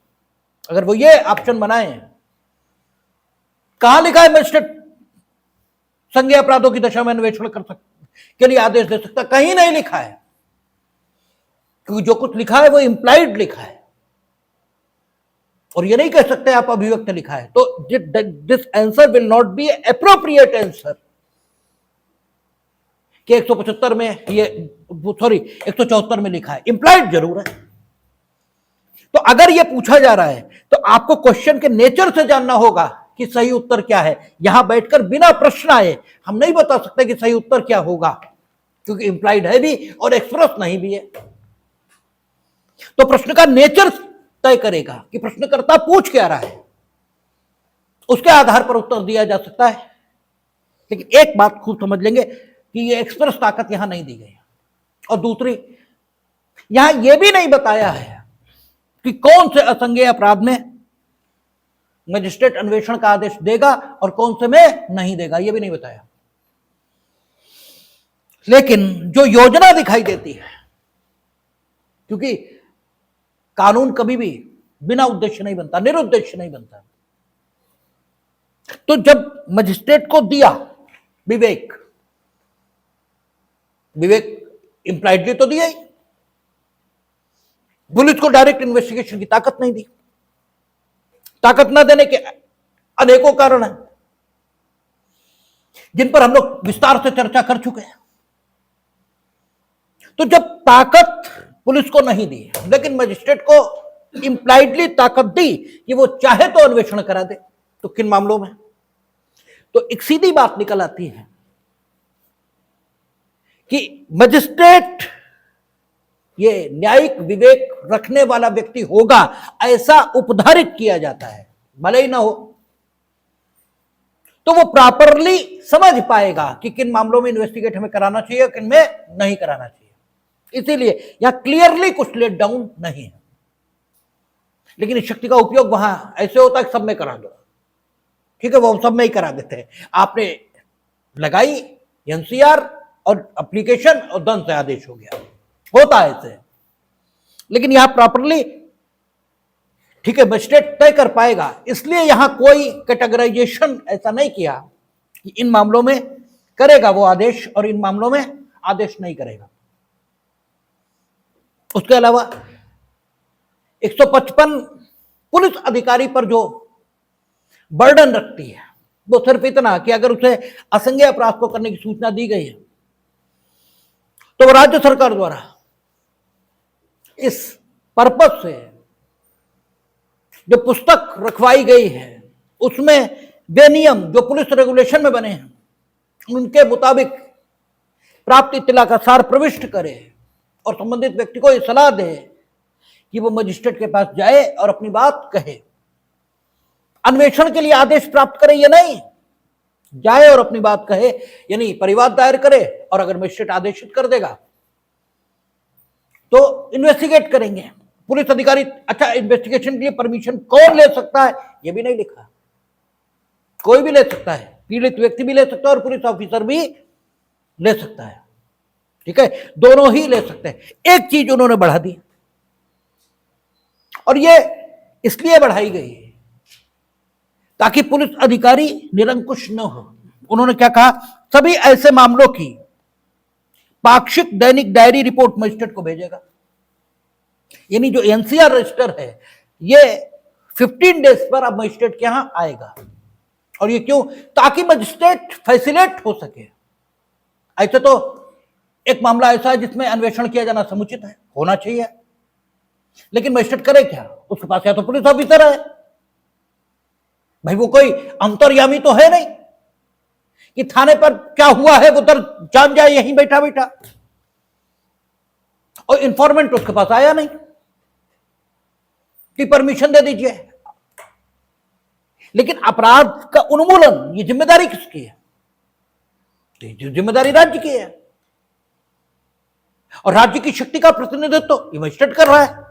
अगर वो ये ऑप्शन बनाए। कहां लिखा है मजिस्ट्रेट संज्ञेय अपराधों की दशा में अन्वेषण कर सकते के लिए आदेश दे सकता, कहीं नहीं लिखा है, क्योंकि जो कुछ लिखा है वो इंप्लाइड लिखा है, और ये नहीं कह सकते आप अभिव्यक्त लिखा है। तो this answer will not be appropriate answer कि 175 में ये, सॉरी 174 में लिखा है, इंप्लाइड जरूर है। तो अगर ये पूछा जा रहा है तो आपको क्वेश्चन के नेचर से जानना होगा कि सही उत्तर क्या है। यहां बैठकर बिना प्रश्न आए हम नहीं बता सकते कि सही उत्तर क्या होगा, क्योंकि इंप्लाइड है भी और एक्सप्रेस नहीं भी है। तो प्रश्न का नेचर तय करेगा कि प्रश्नकर्ता पूछ क्या रहा है, उसके आधार पर उत्तर दिया जा सकता है। लेकिन एक बात खूब समझ लेंगे कि ये एक्सप्रेस ताकत यहां नहीं दी गई, और दूसरी यहां यह भी नहीं बताया है कि कौन से असंज्ञेय अपराध में मजिस्ट्रेट अन्वेषण का आदेश देगा और कौन से में नहीं देगा, यह भी नहीं बताया। लेकिन जो योजना दिखाई देती है, क्योंकि कानून कभी भी बिना उद्देश्य नहीं बनता, निरुद्देश्य नहीं बनता। तो जब मजिस्ट्रेट को दिया विवेक इंप्लाइडली तो दिया ही, पुलिस को डायरेक्ट इन्वेस्टिगेशन की ताकत नहीं दी। ताकत न देने के अनेकों कारण हैं जिन पर हम लोग विस्तार से चर्चा कर चुके हैं। तो जब ताकत पुलिस को नहीं दी लेकिन मजिस्ट्रेट को इंप्लाइडली ताकत दी कि वो चाहे तो अन्वेषण करा दे, तो किन मामलों में, तो एक सीधी बात निकल आती है कि मजिस्ट्रेट ये न्यायिक विवेक रखने वाला व्यक्ति होगा, ऐसा उपधारित किया जाता है, भले ही ना हो तो वो प्रॉपरली समझ पाएगा कि किन मामलों में इन्वेस्टिगेट हमें कराना चाहिए, किन में नहीं कराना चाहिए। इसीलिए यहां क्लियरली कुछ लेट डाउन नहीं है, लेकिन इस शक्ति का उपयोग वहां ऐसे होता है सब में करा दो, ठीक है, वो सब में ही करा देते हैं। आपने लगाई एनसीआर और एप्लीकेशन और दंड से आदेश हो गया, होता है ऐसे। लेकिन यहां प्रॉपरली, ठीक है, मजिस्ट्रेट तय कर पाएगा, इसलिए यहां कोई कैटेगराइजेशन ऐसा नहीं किया कि इन मामलों में करेगा वो आदेश और इन मामलों में आदेश नहीं करेगा। उसके अलावा 155 पुलिस अधिकारी पर जो बर्डन रखती है वो सिर्फ इतना कि अगर उसे असंज्ञेय अपराध को करने की सूचना दी गई है तो राज्य सरकार द्वारा इस पर्पस से जो पुस्तक रखवाई गई है उसमें वे नियम जो पुलिस रेगुलेशन में बने हैं उनके मुताबिक प्राप्त इत्तला का सार प्रविष्ट करे और संबंधित व्यक्ति को यह सलाह दे कि वो मजिस्ट्रेट के पास जाए और अपनी बात कहे। अन्वेषण के लिए आदेश प्राप्त करे या नहीं, जाए और अपनी बात कहे, यानी परिवाद दायर करे और अगर मजिस्ट्रेट आदेशित कर देगा तो इन्वेस्टिगेट करेंगे पुलिस अधिकारी। अच्छा, इन्वेस्टिगेशन के लिए परमिशन कौन ले सकता है ये भी नहीं लिखा। कोई भी ले सकता है, पीड़ित व्यक्ति भी ले सकता है और पुलिस ऑफिसर भी ले सकता है। ठीक है, दोनों ही ले सकते हैं। एक चीज उन्होंने बढ़ा दी और ये इसलिए बढ़ाई गई ताकि पुलिस अधिकारी निरंकुश न हो। उन्होंने क्या कहा, सभी ऐसे मामलों की पाक्षिक दैनिक डायरी रिपोर्ट मजिस्ट्रेट को भेजेगा। यानी जो एनसीआर रजिस्टर है ये 15 डेज पर अब मजिस्ट्रेट के यहां आएगा। और ये क्यों, ताकि मजिस्ट्रेट फैसिलेट हो सके। ऐसे तो एक मामला ऐसा है जिसमें अन्वेषण किया जाना समुचित है, होना चाहिए, लेकिन मजिस्ट्रेट करे क्या, उसके पास या तो पुलिस ऑफिसर है, भाई वो कोई अंतर्यामी तो है नहीं कि थाने पर क्या हुआ है वो उधर जान जाए यहीं बैठा बैठा। और इंफॉर्मेंट उसके पास आया नहीं कि परमिशन दे दीजिए। लेकिन अपराध का उन्मूलन ये जिम्मेदारी किसकी है, तो जिम्मेदारी राज्य की है और राज्य की शक्ति का प्रतिनिधित्व ये मजिस्ट्रेट कर रहा है।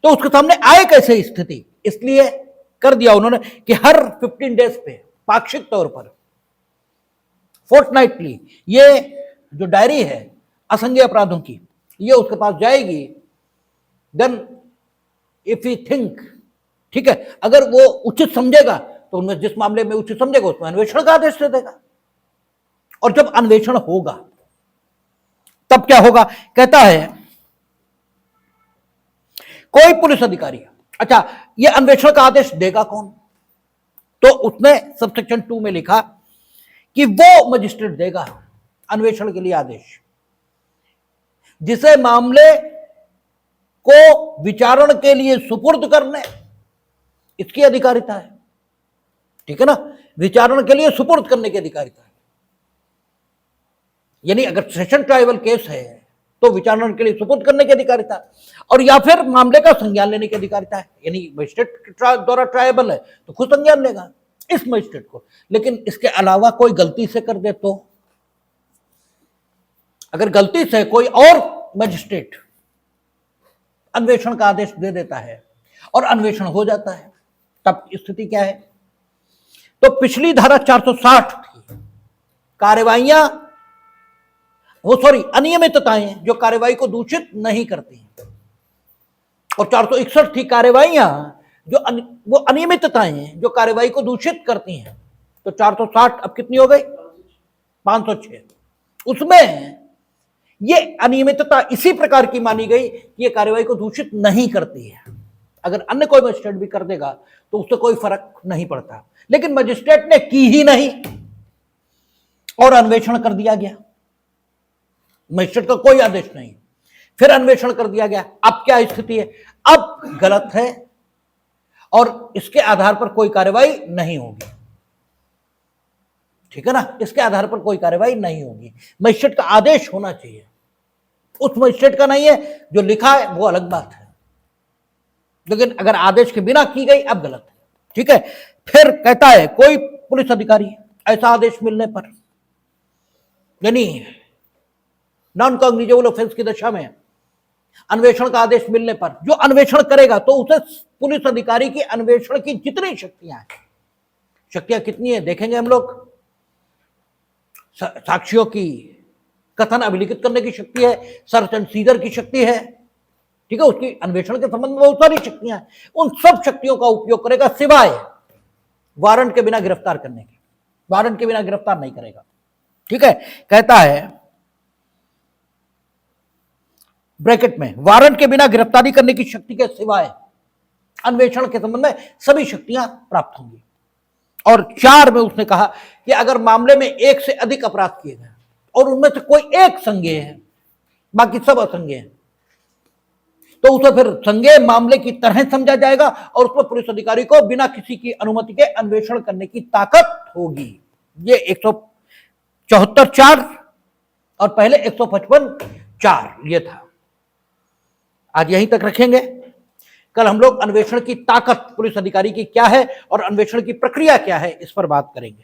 तो उसके सामने आए कैसे स्थिति, इसलिए कर दिया उन्होंने कि हर 15 डेज पे पाक्षिक तौर पर फोर्टनाइटली ये जो डायरी है असंज्ञेय अपराधों की ये उसके पास जाएगी। देन इफ यू थिंक, ठीक है, अगर वो उचित समझेगा तो उनमें जिस मामले में उचित समझेगा उसमें अन्वेषण का आदेश दे देगा। और जब अन्वेषण होगा तब क्या होगा, कहता है कोई पुलिस अधिकारी, अच्छा ये अन्वेषण का आदेश देगा कौन, तो उसने सबसेक्शन 2 में लिखा कि वो मजिस्ट्रेट देगा अन्वेषण के लिए आदेश जिसे मामले को विचारण के लिए सुपुर्द करने इसकी अधिकारिता है। ठीक है ना, विचारण के लिए सुपुर्द करने की अधिकारिता है। यानी अगर सेशन ट्राइबल केस है तो विचारण के लिए सुपुर्द करने की अधिकारिता, और या फिर मामले का संज्ञान लेने की अधिकारिता है। यानी मजिस्ट्रेट द्वारा ट्राइबल है तो खुद संज्ञान लेगा इस मजिस्ट्रेट को। लेकिन इसके अलावा कोई गलती से कर दे तो, अगर गलती से कोई और मजिस्ट्रेट अन्वेषण का आदेश दे देता है और अन्वेषण हो जाता है तब स्थिति क्या है, तो पिछली धारा 460 थी कार्रवाइयां, वो सॉरी अनियमितताएं जो कार्रवाई को दूषित नहीं करती, और 461 थी कार्रवाइयां जो वो अनियमितताएं जो कार्रवाई को दूषित करती हैं। तो 460 अब कितनी हो गई, 506। उसमें ये अनियमितता इसी प्रकार की मानी गई कि ये कार्रवाई को दूषित नहीं करती है। अगर अन्य कोई मजिस्ट्रेट भी कर देगा तो उससे कोई फर्क नहीं पड़ता, लेकिन मजिस्ट्रेट ने की ही नहीं और अन्वेषण कर दिया गया, मजिस्ट्रेट का कोई आदेश नहीं, फिर अन्वेषण कर दिया गया। अब क्या स्थिति है, अब गलत है और इसके आधार पर कोई कार्रवाई नहीं होगी। ठीक है ना, इसके आधार पर कोई कार्रवाई नहीं होगी। मजिस्ट्रेट का आदेश होना चाहिए, उस मजिस्ट्रेट का नहीं है, जो लिखा है वो अलग बात है, लेकिन अगर आदेश के बिना की गई अब गलत है। ठीक है, फिर कहता है कोई पुलिस अधिकारी ऐसा आदेश मिलने पर, यानी नॉन कॉग्निजेबल ऑफेंस की दशा में अन्वेषण का आदेश मिलने पर जो अन्वेषण करेगा तो उसे पुलिस अधिकारी की अन्वेषण की जितनी शक्तियां कितनी है देखेंगे हम लोग। साक्ष्यों की कथन अभिलिखित करने की शक्ति है, सर्च एंड सीजर की शक्ति है, ठीक है, उसकी अन्वेषण के संबंध में बहुत सारी शक्तियां हैं। उन सब शक्तियों का उपयोग करेगा सिवाय वारंट के बिना गिरफ्तार करने के, वारंट के बिना गिरफ्तार नहीं करेगा। ठीक है, कहता है ब्रैकेट में वारंट के बिना गिरफ्तारी करने की शक्ति के सिवाय अन्वेषण के संबंध में सभी शक्तियां प्राप्त होंगी। और 4 में उसने कहा कि अगर मामले में एक से अधिक अपराध किए गए और उनमें से कोई एक संज्ञेय है, बाकी सब असंज्ञेय है, तो उसे फिर संज्ञेय मामले की तरह समझा जाएगा और उसमें पुलिस अधिकारी को बिना किसी की अनुमति के अन्वेषण करने की ताकत होगी। ये 174/4 और पहले 155/4 ये था। आज यहीं तक रखेंगे। कल हम लोग अन्वेषण की ताकत पुलिस अधिकारी की क्या है और अन्वेषण की प्रक्रिया क्या है, इस पर बात करेंगे।